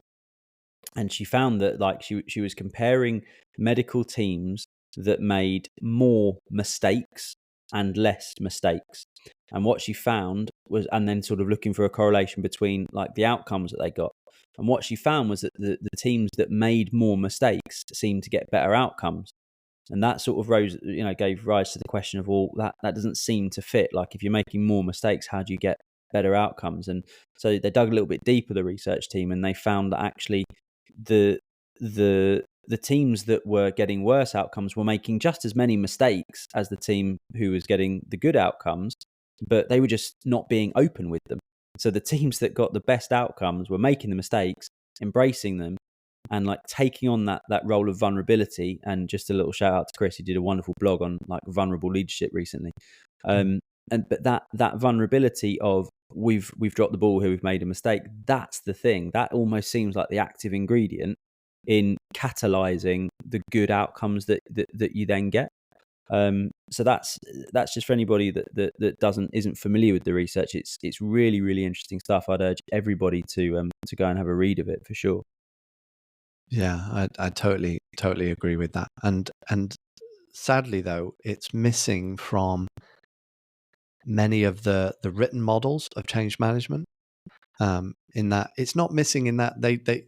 and she found that, like, she was comparing medical teams that made more mistakes and less mistakes. And what she found was, and then sort of looking for a correlation between, like, the outcomes that they got. And what she found was that the teams that made more mistakes seemed to get better outcomes. And that sort of gave rise to the question of, well, that doesn't seem to fit. Like, if you're making more mistakes, how do you get better outcomes? And so they dug a little bit deeper, the research team, and they found that actually the teams that were getting worse outcomes were making just as many mistakes as the team who was getting the good outcomes, but they were just not being open with them. So the teams that got the best outcomes were making the mistakes, embracing them, and like taking on that role of vulnerability. And just a little shout out to Chris, who did a wonderful blog on like vulnerable leadership recently. But that vulnerability of we've dropped the ball here, we've made a mistake, that's the thing that almost seems like the active ingredient in catalyzing the good outcomes that you then get. So that's just for anybody that isn't familiar with the research. It's really, really interesting stuff. I'd urge everybody to go and have a read of it for sure. Yeah, I totally agree with that. And sadly, though, it's missing from many of the written models of change management. In that it's not missing in that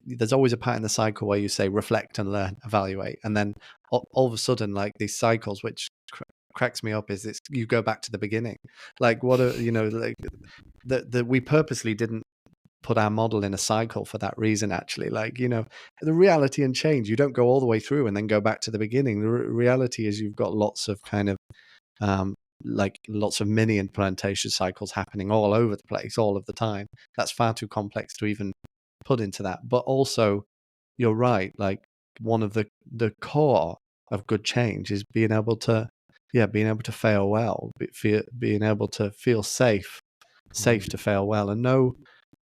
there's always a part in the cycle where you say reflect and learn, evaluate, and then all of a sudden, like, these cycles, which cracks me up, is this: you go back to the beginning. Like, what are like we purposely didn't put our model in a cycle for that reason, actually. Like, the reality and change, you don't go all the way through and then go back to the beginning. The reality is you've got lots of kind of like lots of mini implementation cycles happening all over the place all of the time. That's far too complex to even put into that. But also, you're right, like one of the core of good change is being able to fail well, being able to feel safe to fail well, and know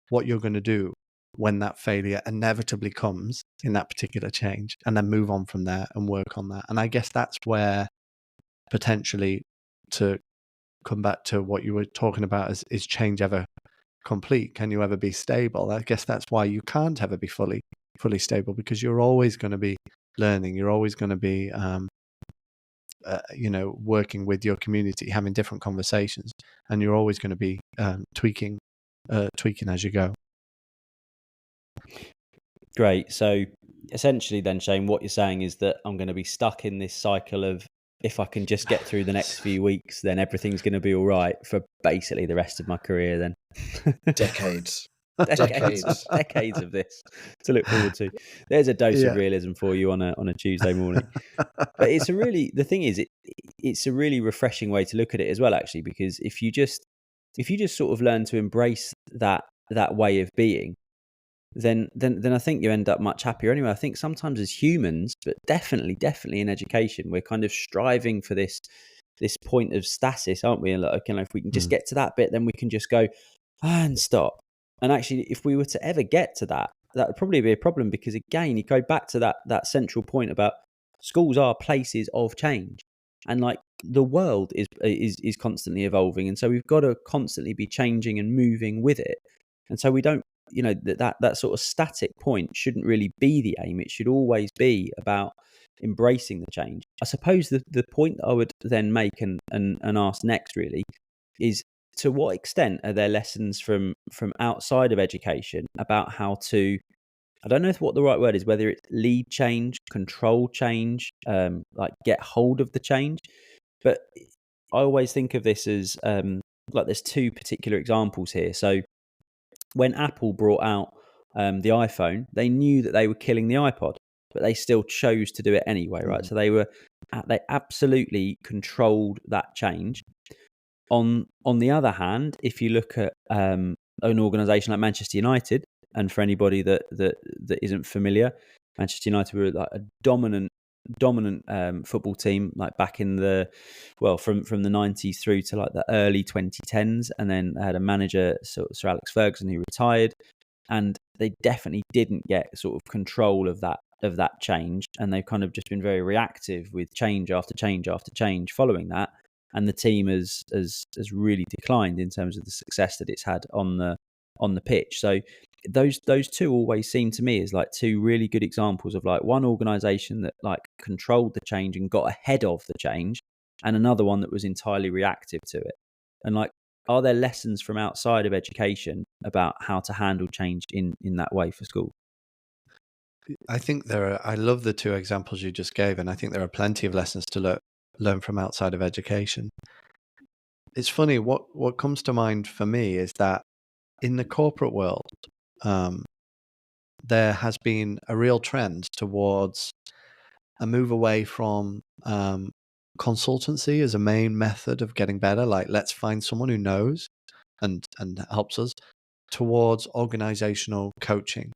what you're going to do when that failure inevitably comes in that particular change, and then move on from there and work on that. And I guess that's where potentially, to come back to what you were talking about, is change ever complete? Can you ever be stable? I guess that's why you can't ever be fully stable, because you're always going to be learning. You're always going to be working with your community, having different conversations, and you're always going to be tweaking as you go. Great. So essentially then, Shane, what you're saying is that I'm going to be stuck in this cycle of, if I can just get through the next few weeks, then everything's going to be all right for basically the rest of my career then. Decades Decades of this to look forward to. There's a dose of realism for you on a Tuesday morning. But it's the thing is, it's a really refreshing way to look at it as well, actually, because if you just sort of learn to embrace that way of being, then I think you end up much happier anyway. I think sometimes as humans, but definitely in education, we're kind of striving for this point of stasis, aren't we? And like, okay, if we can just get to that bit, then we can just go and stop. And actually, if we were to ever get to that would probably be a problem, because again, you go back to that central point about schools are places of change, and like the world is constantly evolving, and so we've got to constantly be changing and moving with it. And so we don't, that sort of static point shouldn't really be the aim. It should always be about embracing the change. I suppose the point that I would then make and ask next really is, to what extent are there lessons from outside of education about how to, I don't know what the right word is, whether it's lead change, control change, like get hold of the change. But I always think of this as like there's two particular examples here. So when Apple brought out the iPhone, they knew that they were killing the iPod, but they still chose to do it anyway, right? So they absolutely controlled that change. On the other hand, if you look at an organisation like Manchester United, and for anybody that isn't familiar, Manchester United were like a dominant football team, like back in from the 90s through to like the early 2010s, and then had a manager, Sir Alex Ferguson, who retired, and they definitely didn't get sort of control of that change, and they've kind of just been very reactive with change after change after change following that, and the team has really declined in terms of the success that it's had on the pitch. So those two always seem to me as like two really good examples of like one organization that like controlled the change and got ahead of the change, and another one that was entirely reactive to it. And like, are there lessons from outside of education about how to handle change in that way for school? I think I love the two examples you just gave, and I think there are plenty of lessons to learn from outside of education. It's funny, what comes to mind for me is that in the corporate world, there has been a real trend towards a move away from consultancy as a main method of getting better, like let's find someone who knows and helps us, towards organizational coaching.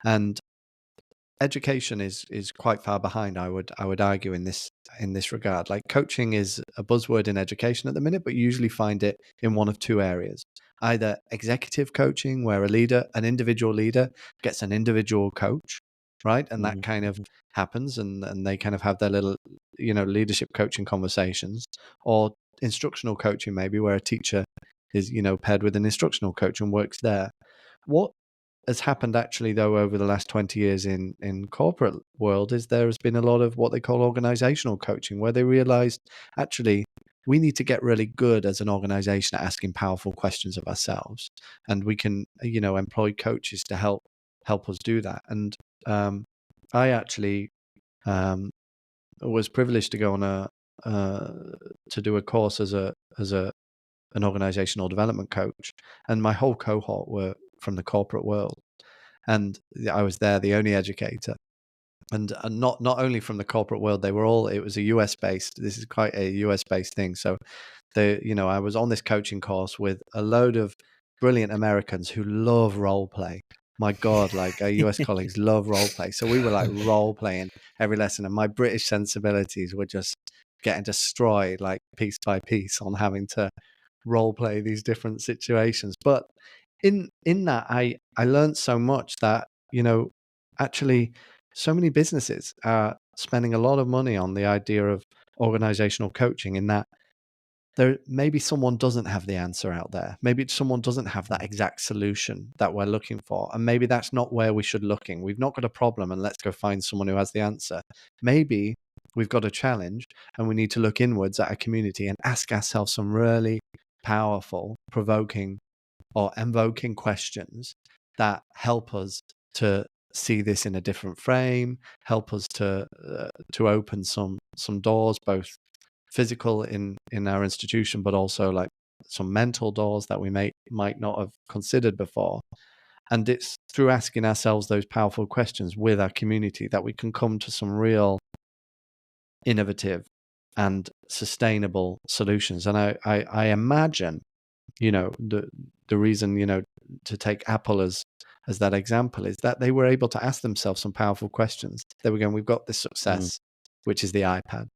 And education is quite far behind, I would argue, in this regard. Like, coaching is a buzzword in education at the minute, but you usually find it in one of two areas. Either executive coaching, where an individual leader gets an individual coach, right? And that kind of happens, and they kind of have their little, leadership coaching conversations. Or instructional coaching, maybe, where a teacher is, paired with an instructional coach and works there. What has happened actually, though, over the last 20 years in corporate world is there has been a lot of what they call organizational coaching, where they realized actually we need to get really good as an organization at asking powerful questions of ourselves, and we can employ coaches to help us do that. And I actually was privileged to go on to do a course as an organizational development coach, and my whole cohort were from the corporate world. And I was there, the only educator. And not only from the corporate world, it was a US based, this is quite a US based thing. So I was on this coaching course with a load of brilliant Americans who love role play. My God, like our US colleagues love role play. So we were like role playing every lesson, and my British sensibilities were just getting destroyed like piece by piece on having to role play these different situations. But in that, I learned so much that, actually so many businesses are spending a lot of money on the idea of organizational coaching, in that there maybe someone doesn't have the answer out there. Maybe someone doesn't have that exact solution that we're looking for. And maybe that's not where we should looking. We've not got a problem and let's go find someone who has the answer. Maybe we've got a challenge and we need to look inwards at a community and ask ourselves some really powerful, provoking or invoking questions that help us to see this in a different frame, help us to open some doors, both physical in our institution, but also like some mental doors that we might not have considered before. And it's through asking ourselves those powerful questions with our community that we can come to some real innovative and sustainable solutions. And I imagine, the reason, to take Apple as that example, is that they were able to ask themselves some powerful questions. They were going, we've got this success, which is the iPod,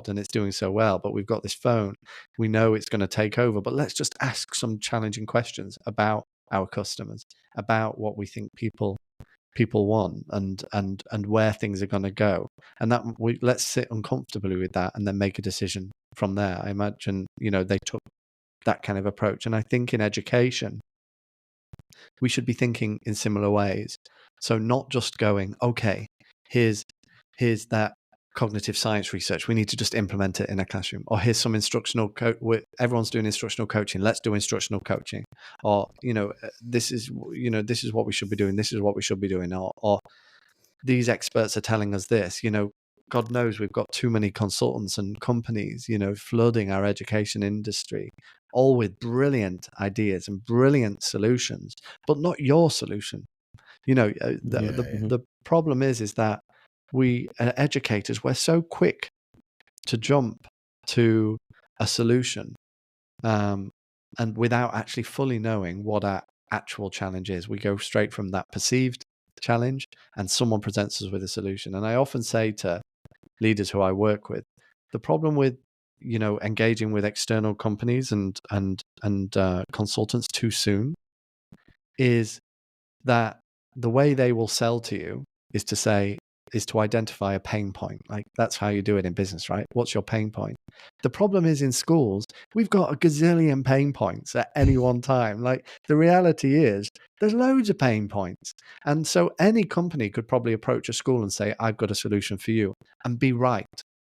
and it's doing so well, but we've got this phone. We know it's going to take over, but let's just ask some challenging questions about our customers, about what we think people want, and where things are going to go. And that let's sit uncomfortably with that and then make a decision from there. I imagine, they took that kind of approach. And I think in education, we should be thinking in similar ways. So not just going, okay, here's that cognitive science research, we need to just implement it in a classroom. Or here's some instructional everyone's doing instructional coaching, let's do instructional coaching. Or this is what we should be doing, this is what we should be doing. Or these experts are telling us this. God knows we've got too many consultants and companies, flooding our education industry, all with brilliant ideas and brilliant solutions, but not your solution. The problem is that we educators, we're so quick to jump to a solution, and without actually fully knowing what our actual challenge is. We go straight from that perceived challenge and someone presents us with a solution. And I often say to leaders who I work with, the problem with engaging with external companies and consultants too soon is that the way they will sell to you is to identify a pain point. Like, that's how you do it in business, right? What's your pain point? The problem is, in schools, we've got a gazillion pain points at any one time. Like, the reality is there's loads of pain points. And so any company could probably approach a school and say, I've got a solution for you, and be right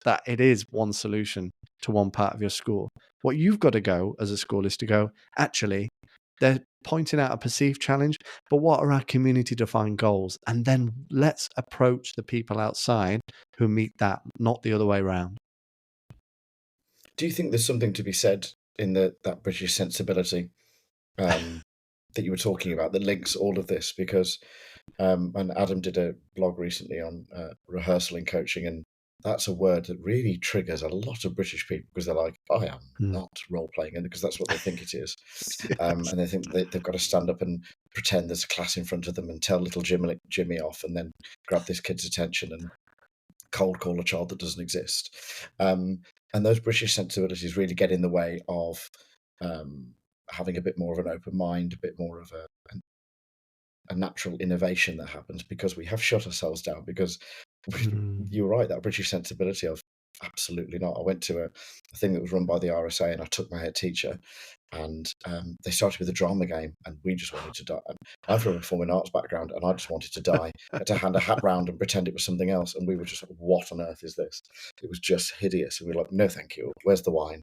that it is one solution to one part of your school. What you've got to go as a school is to go, actually, they're pointing out a perceived challenge, but what are our community defined goals? And then let's approach the people outside who meet that, not the other way around. Do you think there's something to be said in that British sensibility that you were talking about that links all of this? Because and Adam did a blog recently on rehearsal in coaching, and that's a word that really triggers a lot of British people, because they're like, I am not role playing, and because that's what they think it is. And they think they've got to stand up and pretend there's a class in front of them and tell little Jimmy off, and then grab this kid's attention and cold call a child that doesn't exist. And those British sensibilities really get in the way of having a bit more of an open mind, a bit more of a natural innovation that happens, because we have shut ourselves down. Because you're right, that British sensibility of absolutely not. I went to a thing that was run by the RSA, and I took my head teacher, and they started with a drama game, and we just wanted to die. And I'm from a performing arts background, and I just wanted to die. I had to hand a hat round and pretend it was something else, and we were just like, what on earth is this? It was just hideous. And we were like, no thank you, where's the wine?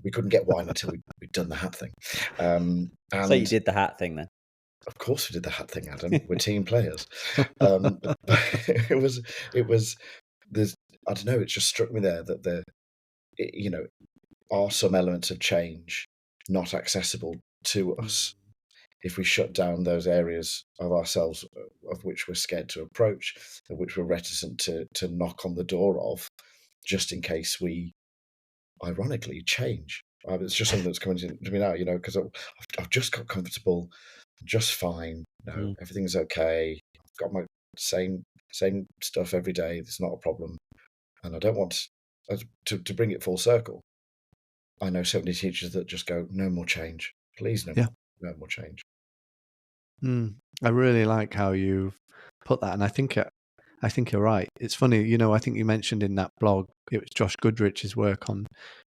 We couldn't get wine until we'd done the hat thing. And so you did the hat thing then? Of course we did the hat thing, Adam. We're team players. It was there's, I don't know, it just struck me there that are some elements of change not accessible to us. if we shut down those areas of ourselves of which we're scared to approach, of which we're reticent to knock on the door of, just in case we, ironically, change. It's just something that's coming to me now, because I've just got comfortable, just fine, everything's okay. I've got my same stuff every day. It's not a problem, and I don't want to bring it full circle. I know so many teachers that just go, no more change, please, no more change. I really like how you've put that, and I think you're right. It's funny, I think you mentioned in that blog, it was Josh Goodrich's work on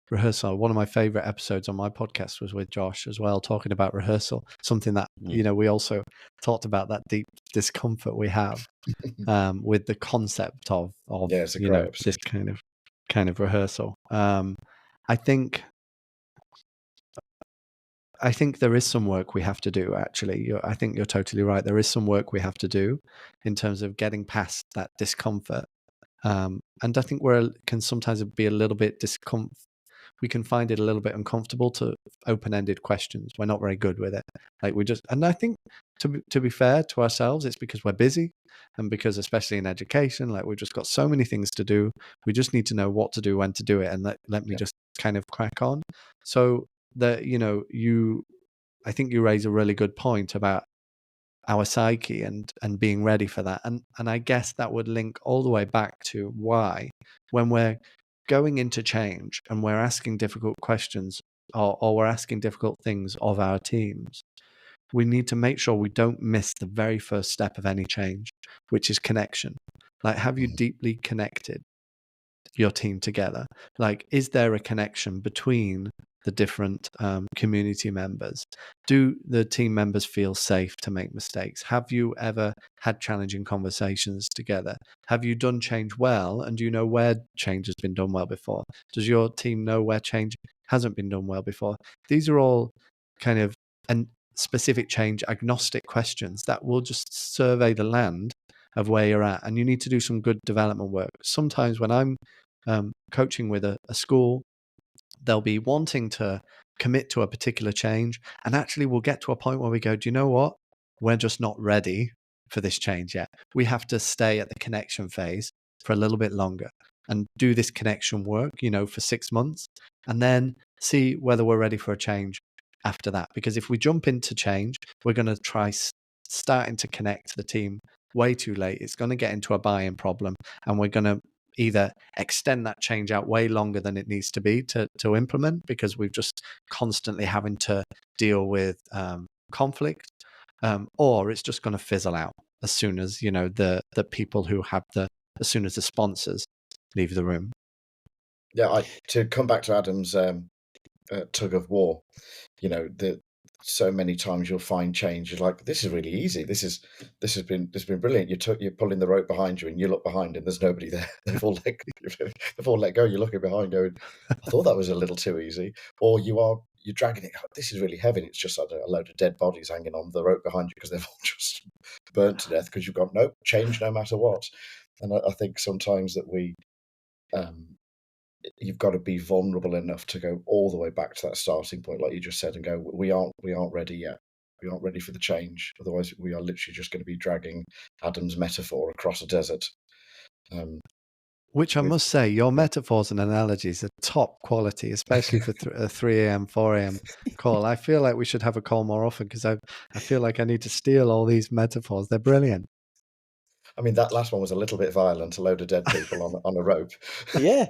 rehearsal. One of my favorite episodes on my podcast was with Josh as well, talking about rehearsal, something that, we also talked about, that deep discomfort we have with the concept of it's a great episode. this kind of rehearsal. I think there is some work we have to do, actually. I think you're totally right. There is some work we have to do in terms of getting past that discomfort. And I think can sometimes be a little bit we can find it a little bit uncomfortable to open-ended questions. We're not very good with it. And I think to be fair to ourselves, it's because we're busy, and because especially in education, we've just got so many things to do. We just need to know what to do, when to do it, and let me just kind of crack on. So I think you raise a really good point about our psyche and being ready for that. And I guess that would link all the way back to why, when we're going into change and we're asking difficult questions or we're asking difficult things of our teams, we need to make sure we don't miss the very first step of any change, which is connection. Have you deeply connected your team together? Is there a connection between the different community members? Do the team members feel safe to make mistakes? Have you ever had challenging conversations together? Have you done change well? And do you know where change has been done well before? Does your team know where change hasn't been done well before? These are all kind of specific change agnostic questions that will just survey the land of where you're at. And you need to do some good development work. Sometimes when I'm coaching with a school, they'll be wanting to commit to a particular change, and actually we'll get to a point where we go, do you know what? We're just not ready for this change yet. We have to stay at the connection phase for a little bit longer and do this connection work, for 6 months, and then see whether we're ready for a change after that. Because if we jump into change, we're going to try starting to connect the team way too late. It's going to get into a buy-in problem, and we're going to either extend that change out way longer than it needs to be to implement, because we're just constantly having to deal with conflict, or it's just going to fizzle out as soon as the people who have as soon as the sponsors leave the room. To come back to Adam's tug of war, so many times you'll find change. You're like, this is really easy. This has been brilliant. You're pulling the rope behind you, and you look behind, and there's nobody there. They've all let go. You're looking behind, going, I thought that was a little too easy. Or you're dragging it. This is really heavy. It's just a load of dead bodies hanging on the rope behind you because they've all just burnt to death because you've got no change no matter what. And I think sometimes that you've got to be vulnerable enough to go all the way back to that starting point, like you just said, and go, we aren't ready yet. We aren't ready for the change. Otherwise, we are literally just going to be dragging Adam's metaphor across a desert. Which I must say, your metaphors and analogies are top quality, especially for a 3 a.m., 4 a.m. call. I feel like we should have a call more often, because I feel like I need to steal all these metaphors. They're brilliant. I mean, that last one was a little bit violent, a load of dead people on a rope. Yeah.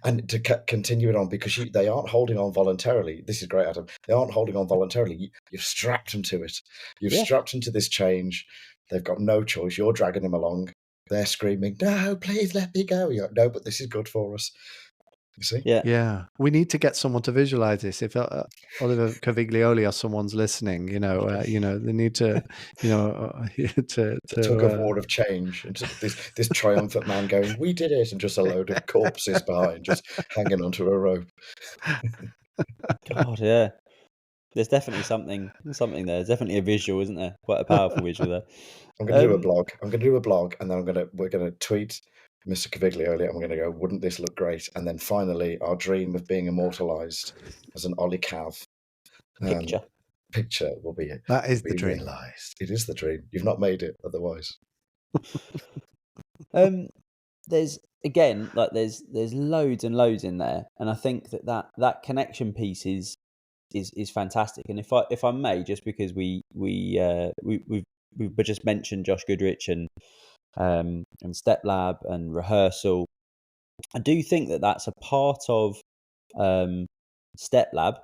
And to continue it on, because they aren't holding on voluntarily. This is great, Adam. They aren't holding on voluntarily. You've strapped them to it. You've strapped them to this change. They've got no choice. You're dragging them along. They're screaming, no, please let me go. You're like, no, but this is good for us. You see? Yeah. We need to get someone to visualize this. If Oliver Caviglioli or someone's listening, they need to, to tug of war of change, and this triumphant man going, we did it, and just a load of corpses behind, just hanging onto a rope. God, yeah. There's definitely something there. There's definitely a visual, isn't there? Quite a powerful visual there. I'm going to do a blog. And then we're going to tweet Mr. Caviglioli, and we're going to go, wouldn't this look great? And then finally, our dream of being immortalised as an Ollie Cav Picture. picture will That is the be dream. realised. It is the dream. You've not made it otherwise. There's again, like there's loads and loads in there, and I think that connection piece is fantastic. And if I may, just because we've just mentioned Josh Goodrich and Step Lab and rehearsal, I do think that's a part of Step Lab,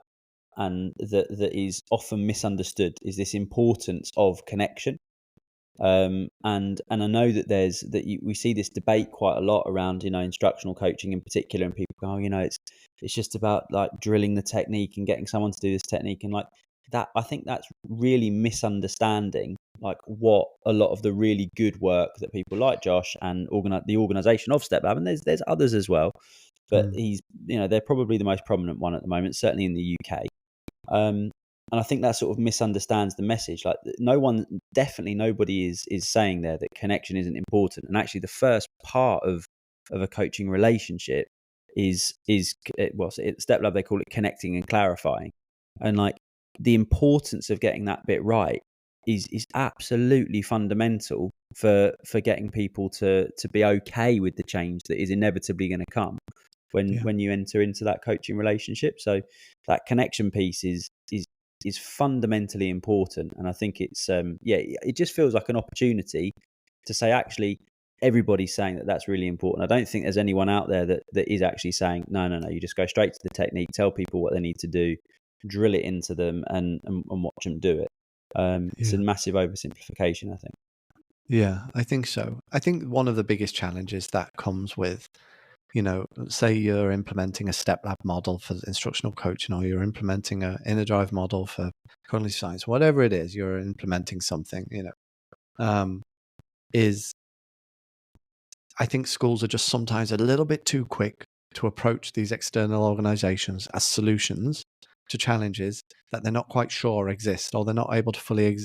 and that is often misunderstood, is this importance of connection. And I know that we see this debate quite a lot around, instructional coaching in particular, and people go, oh, it's just about like drilling the technique and getting someone to do this technique, and like that. I think that's really misunderstanding like what a lot of the really good work that people like Josh and the organisation of Step Lab, and there's others as well, but they're probably the most prominent one at the moment, certainly in the UK. And I think that sort of misunderstands the message. Like definitely nobody is saying there that connection isn't important. And actually the first part of a coaching relationship is at Step Lab, they call it connecting and clarifying. And like the importance of getting that bit right is absolutely fundamental for getting people to be okay with the change that is inevitably going to come when you enter into that coaching relationship. So that connection piece is fundamentally important, and I think it's it just feels like an opportunity to say, actually, everybody's saying that's really important. I don't think there's anyone out there that is actually saying no, you just go straight to the technique, tell people what they need to do, drill it into them, and watch them do it. It's a massive oversimplification, I think. Yeah, I think so. I think one of the biggest challenges that comes with, say you're implementing a Step Lab model for instructional coaching, or you're implementing an Inner Drive model for cognitive science, whatever it is, you're implementing something, is I think schools are just sometimes a little bit too quick to approach these external organizations as solutions to challenges that they're not quite sure exist, or they're not able to fully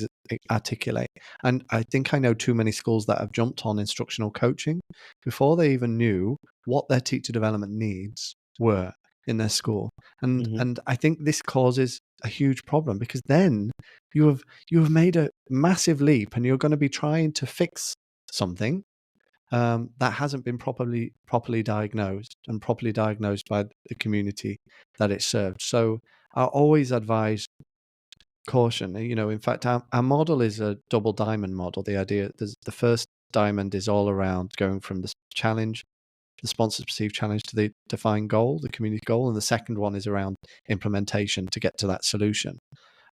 articulate. And I think I know too many schools that have jumped on instructional coaching before they even knew what their teacher development needs were in their school. And I think this causes a huge problem, because then you have made a massive leap, and you're going to be trying to fix something that hasn't been properly diagnosed, and properly diagnosed by the community that it served. So I always advise caution. In fact, our model is a double diamond model. The idea, the first diamond is all around going from the challenge, the sponsor's perceived challenge, to the defined goal, the community goal, and the second one is around implementation to get to that solution.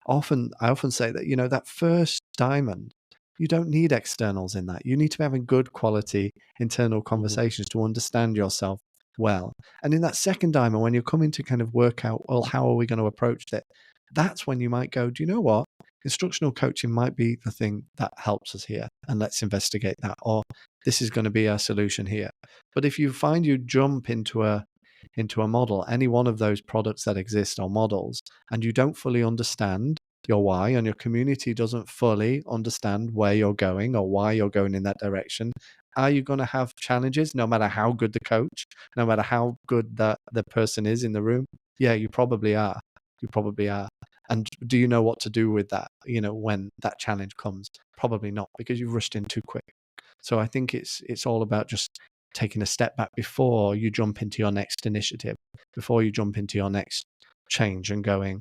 I often say that, that first diamond, you don't need externals in that. You need to be having good quality internal conversations to understand yourself well. And in that second diamond, when you're coming to kind of work out, well, how are we going to approach it? That's when you might go, do you know what? Instructional coaching might be the thing that helps us here, and let's investigate that. Or this is going to be our solution here. But if you find you jump into a model, any one of those products that exist or models, and you don't fully understand your why, and your community doesn't fully understand where you're going or why you're going in that direction, are you going to have challenges no matter how good the coach, no matter how good the person is in the room? Yeah, you probably are. And do you know what to do with that, when that challenge comes? Probably not, because you've rushed in too quick. So I think it's all about just taking a step back before you jump into your next initiative, before you jump into your next change, and going,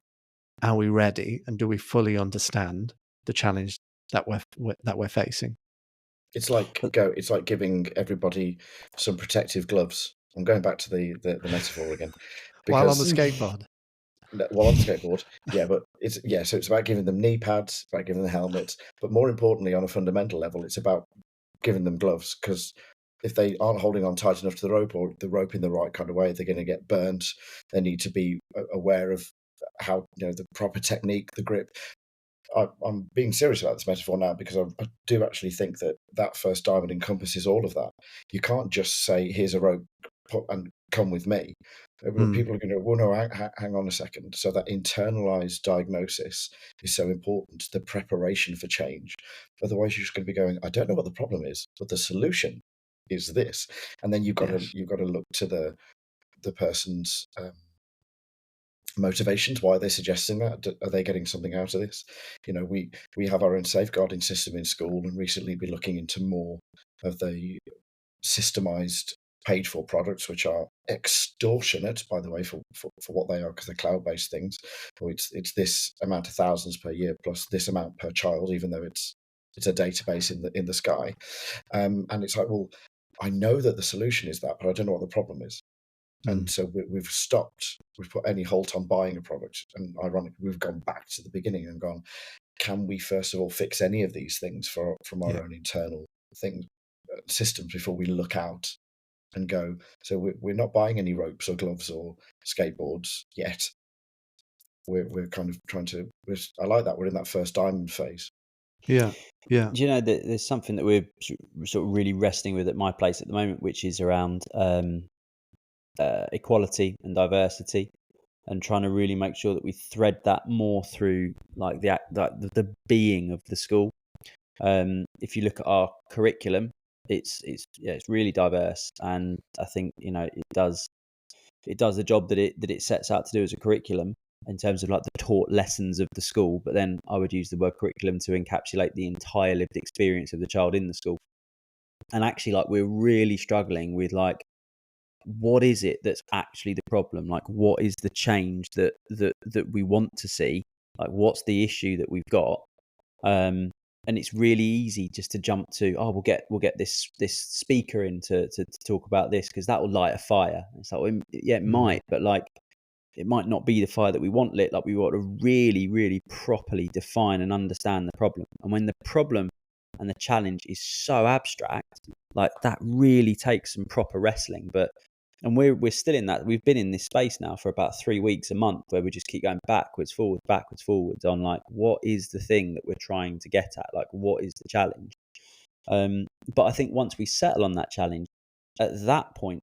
are we ready, and do we fully understand the challenge that we're facing? It's like giving everybody some protective gloves. I'm going back to the metaphor again. While on the skateboard. While on the skateboard, but so it's about giving them knee pads, about giving them helmets, but more importantly, on a fundamental level, it's about giving them gloves, because if they aren't holding on tight enough to the rope, or the rope in the right kind of way, they're going to get burnt. They need to be aware of how, the proper technique, the grip. I'm being serious about this metaphor now, because I do actually think that first diamond encompasses all of that. You can't just say, here's a rope and come with me. People are going to, well, no, hang on a second. So that internalized diagnosis is so important, the preparation for change. Otherwise, you're just going to be going, I don't know what the problem is, but the solution is this. And then you've got to look to the person's motivations. Why are they suggesting that? Are they getting something out of this? We have our own safeguarding system in school, and recently been looking into more of the systemized paid for products, which are extortionate, by the way, for what they are, because they're cloud-based things. Or it's this amount of thousands per year plus this amount per child, even though it's a database in the sky. And it's like, well, I know that the solution is that, but I don't know what the problem is. And so we've put any halt on buying a product. And ironically, we've gone back to the beginning and gone, can we first of all fix any of these things from our own internal things, systems, before we look out and go? So we're not buying any ropes or gloves or skateboards yet. We're kind of trying to. I like that we're in that first diamond phase. Yeah. Do you know that there's something that we're sort of really wrestling with at my place at the moment, which is around equality and diversity, and trying to really make sure that we thread that more through like the being of the school. If you look at our curriculum, it's really diverse, and I think it does the job that it sets out to do as a curriculum in terms of like the taught lessons of the school. But then I would use the word curriculum to encapsulate the entire lived experience of the child in the school. And actually, like, we're really struggling with like, what is it that's actually the problem? Like, what is the change that we want to see? Like, what's the issue that we've got? And it's really easy just to jump to, we'll get this speaker in to talk about this because that will light a fire. It's like, well, yeah, it might, but like, it might not be the fire that we want lit. Like, we want to really, really properly define and understand the problem. And when the problem and the challenge is so abstract, like, that really takes some proper wrestling. And we're still in that. We've been in this space now for about 3 weeks, a month, where we just keep going backwards, forwards on like, what is the thing that we're trying to get at? Like, what is the challenge? But I think once we settle on that challenge, at that point,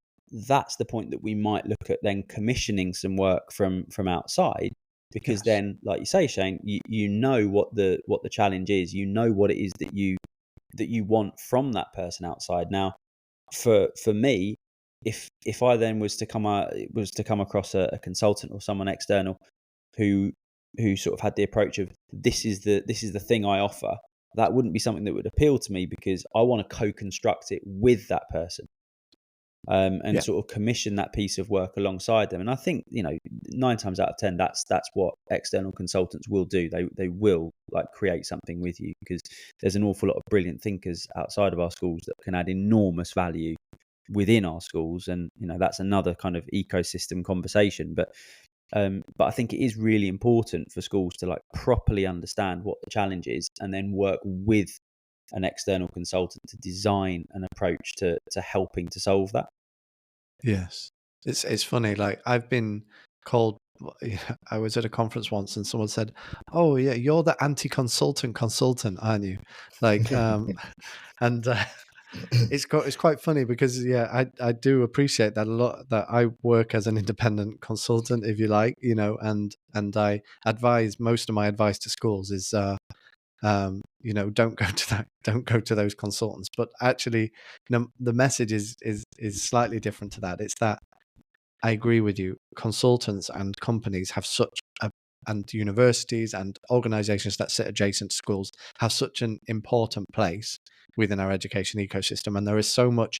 that's the point that we might look at then commissioning some work from outside, because then, like you say, Shane, you know what the challenge is, you know what it is that you want from that person outside. Now, for me, if I then was to come across a consultant or someone external who sort of had the approach of, this is the thing I offer, that wouldn't be something that would appeal to me, because I want to co-construct it with that person. And sort of commission that piece of work alongside them. And I think 9 times out of 10, that's what external consultants will do. They will like create something with you, because there's an awful lot of brilliant thinkers outside of our schools that can add enormous value within our schools, and that's another kind of ecosystem conversation. But I think it is really important for schools to like properly understand what the challenge is, and then work with an external consultant to design an approach to helping to solve that. Yes. It's funny, like, I've been called, I was at a conference once and someone said, "Oh yeah, you're the anti-consultant consultant, aren't you?" Like, and it's quite funny, because I do appreciate that a lot, that I work as an independent consultant, if you like, and I advise, most of my advice to schools is don't go to those consultants. But actually, the message is slightly different to that. It's that I agree with you. Consultants and companies have and universities and organizations that sit adjacent to schools have such an important place within our education ecosystem. And there is so much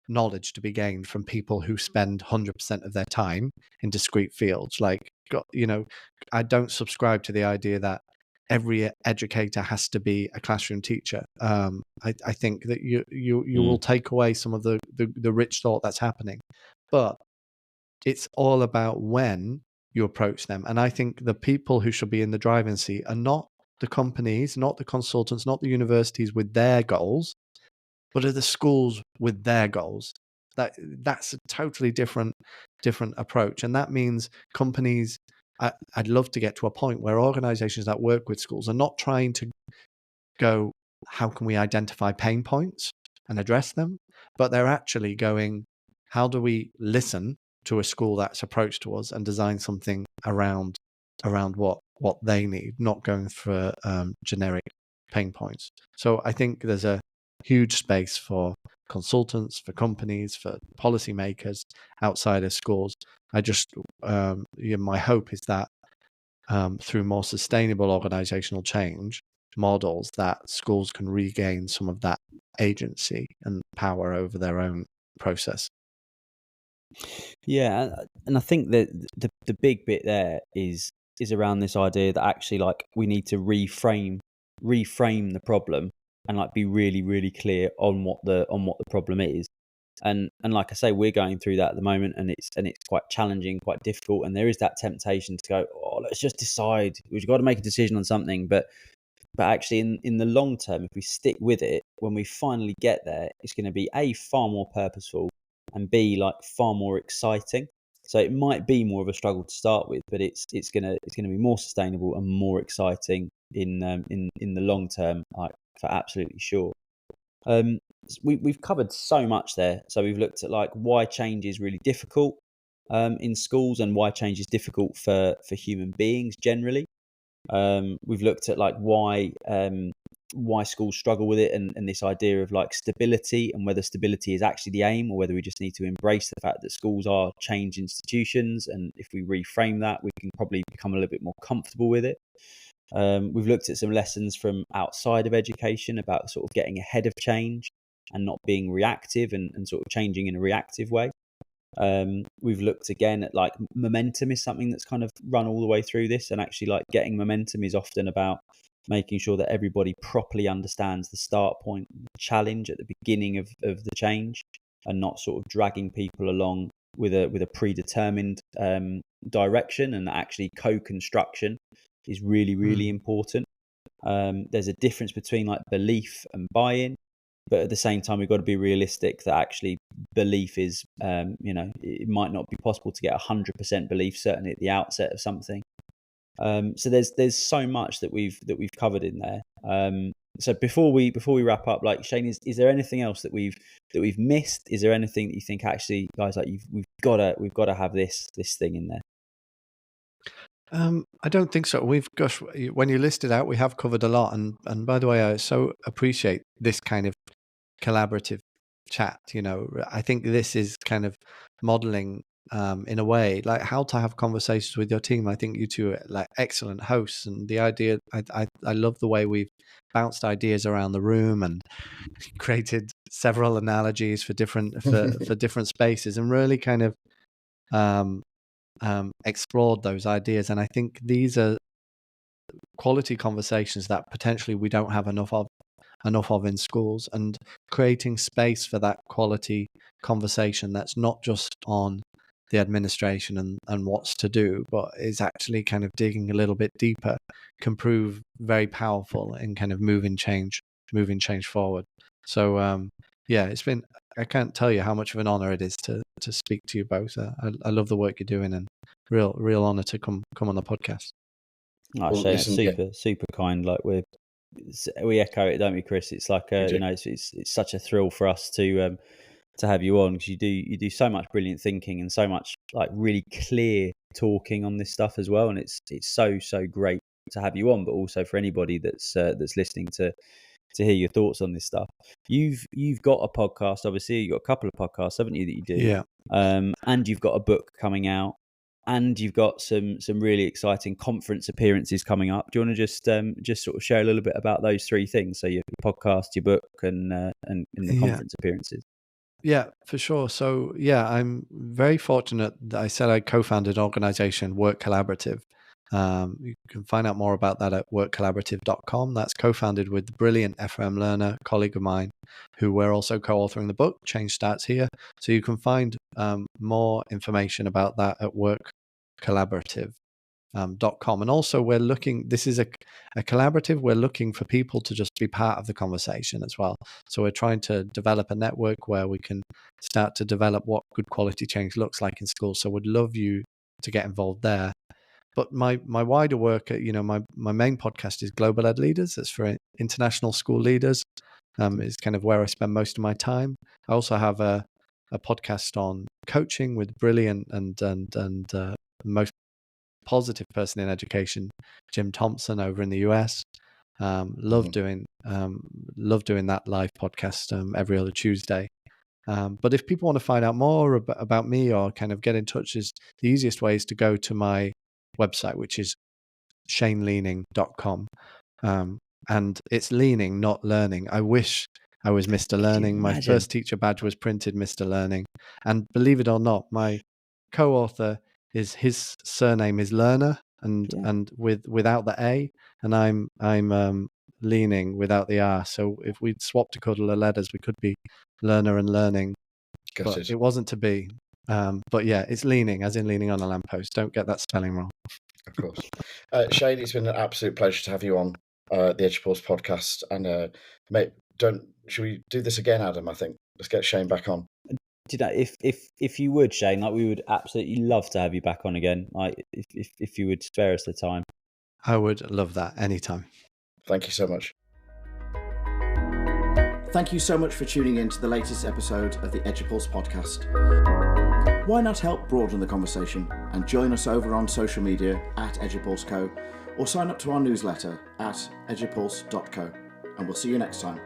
knowledge to be gained from people who spend 100% of their time in discrete fields. Like, I don't subscribe to the idea that every educator has to be a classroom teacher. I think that you will take away some of the rich thought that's happening. But it's all about when you approach them. And I think the people who should be in the driving seat are not the companies, not the consultants, not the universities with their goals, but are the schools with their goals. That's a totally different approach. And that means companies, I'd love to get to a point where organizations that work with schools are not trying to go, how can we identify pain points and address them? But they're actually going, how do we listen to a school that's approached to us and design something around what they need, not going for generic pain points. So I think there's a huge space for consultants, for companies, for policymakers outside of schools. My hope is that through more sustainable organizational change models, that schools can regain some of that agency and power over their own process. Yeah, and I think that the big bit there is around this idea that actually, like, we need to reframe the problem and, like, be really, really clear on what the problem is. And like I say, we're going through that at the moment, and it's quite challenging, quite difficult, and there is that temptation to go, oh, let's just decide. We've got to make a decision on something, but actually, in the long term, if we stick with it, when we finally get there, it's going to be A, far more purposeful, and B, like, far more exciting. So it might be more of a struggle to start with, but it's gonna be more sustainable and more exciting in the long term, like, for absolutely sure. We've covered so much there. So we've looked at, like, why change is really difficult in schools, and why change is difficult for human beings generally. We've looked at, like, why schools struggle with it, and this idea of, like, stability, and whether stability is actually the aim, or whether we just need to embrace the fact that schools are change institutions, and if we reframe that, we can probably become a little bit more comfortable with it. We've looked at some lessons from outside of education about sort of getting ahead of change and not being reactive, and sort of changing in a reactive way. We've looked again at, like, momentum is something that's kind of run all the way through this, and actually, like, getting momentum is often about making sure that everybody properly understands the start point, the challenge at the beginning of the change, and not sort of dragging people along with a predetermined direction, and that actually co-construction is really, really important. There's a difference between, like, belief and buy-in, but at the same time, we've got to be realistic that actually belief is, it might not be possible to get 100% belief, certainly at the outset of something. So there's so much that we've covered in there. So before we wrap up, like, Shane, is there anything else that we've missed? Is there anything that you think, actually, guys, like, we've got to have this thing in there? I don't think so. When you list it out, we have covered a lot. And by the way, I so appreciate this kind of collaborative chat. I think this is kind of modeling, in a way, like, how to have conversations with your team. I think you two are, like, excellent hosts, and the idea, I love the way we've bounced ideas around the room and created several analogies for different spaces, and really kind of explored those ideas. And I think these are quality conversations that potentially we don't have enough of in schools, and creating space for that quality conversation that's not just on the administration and what's to do, but is actually kind of digging a little bit deeper, can prove very powerful in kind of moving change forward. So I can't tell you how much of an honor it is to speak to you both. I love the work you're doing, and real honor to come on the podcast. Oh, Well, Shane, listen, it's super kind. Like, we echo it, don't we, Chris? It's like, it's such a thrill for us to have you on, because you do so much brilliant thinking, and so much, like, really clear talking on this stuff as well. And it's so great to have you on, but also for anybody that's listening to hear your thoughts on this stuff. You've got a podcast, obviously. You've got a couple of podcasts, haven't you, that you do? Yeah. And you've got a book coming out, and you've got some really exciting conference appearances coming up. Do you want to just sort of share a little bit about those three things? So your podcast, your book, and the conference appearances. Yeah, for sure. So I'm very fortunate that I said I co-founded an organization, Work Collaborative. You can find out more about that at workcollaborative.com. That's co-founded with the brilliant Ephraim Lerner, colleague of mine, who we're also co-authoring the book, Change Starts Here. So you can find more information about that at workcollaborative.com. And also, this is a collaborative. We're looking for people to just be part of the conversation as well. So we're trying to develop a network where we can start to develop what good quality change looks like in schools. So we'd love you to get involved there. But my wider work, my main podcast is Global Ed Leaders. It's for international school leaders. Is kind of where I spend most of my time. I also have a podcast on coaching with brilliant and most positive person in education, Jim Thompson, over in the US. Love doing that live podcast every other Tuesday. But if people want to find out more about me or kind of get in touch, the easiest way is to go to my website, which is shaneleaning.com. And it's leaning, not learning. I wish I was Mr. Learning. My first teacher badge was printed Mr. Learning. And believe it or not, my co-author his surname is Learner and without the A, and I'm leaning without the R. So if we'd swapped a couple of letters, we could be Learner and Learning. But it wasn't to be. But yeah, it's leaning, as in leaning on a lamppost. Don't get that spelling wrong. Of course. Shane, it's been an absolute pleasure to have you on the EduPulse podcast. And mate, should we do this again, Adam? I think let's get Shane back on. If you would, Shane, like, we would absolutely love to have you back on again. Like, if you would spare us the time, I would love that anytime. Thank you so much. Thank you so much for tuning in to the latest episode of the EduPulse podcast. Why not help broaden the conversation and join us over on social media at EduPulseCo, or sign up to our newsletter at edupulse.co, and we'll see you next time.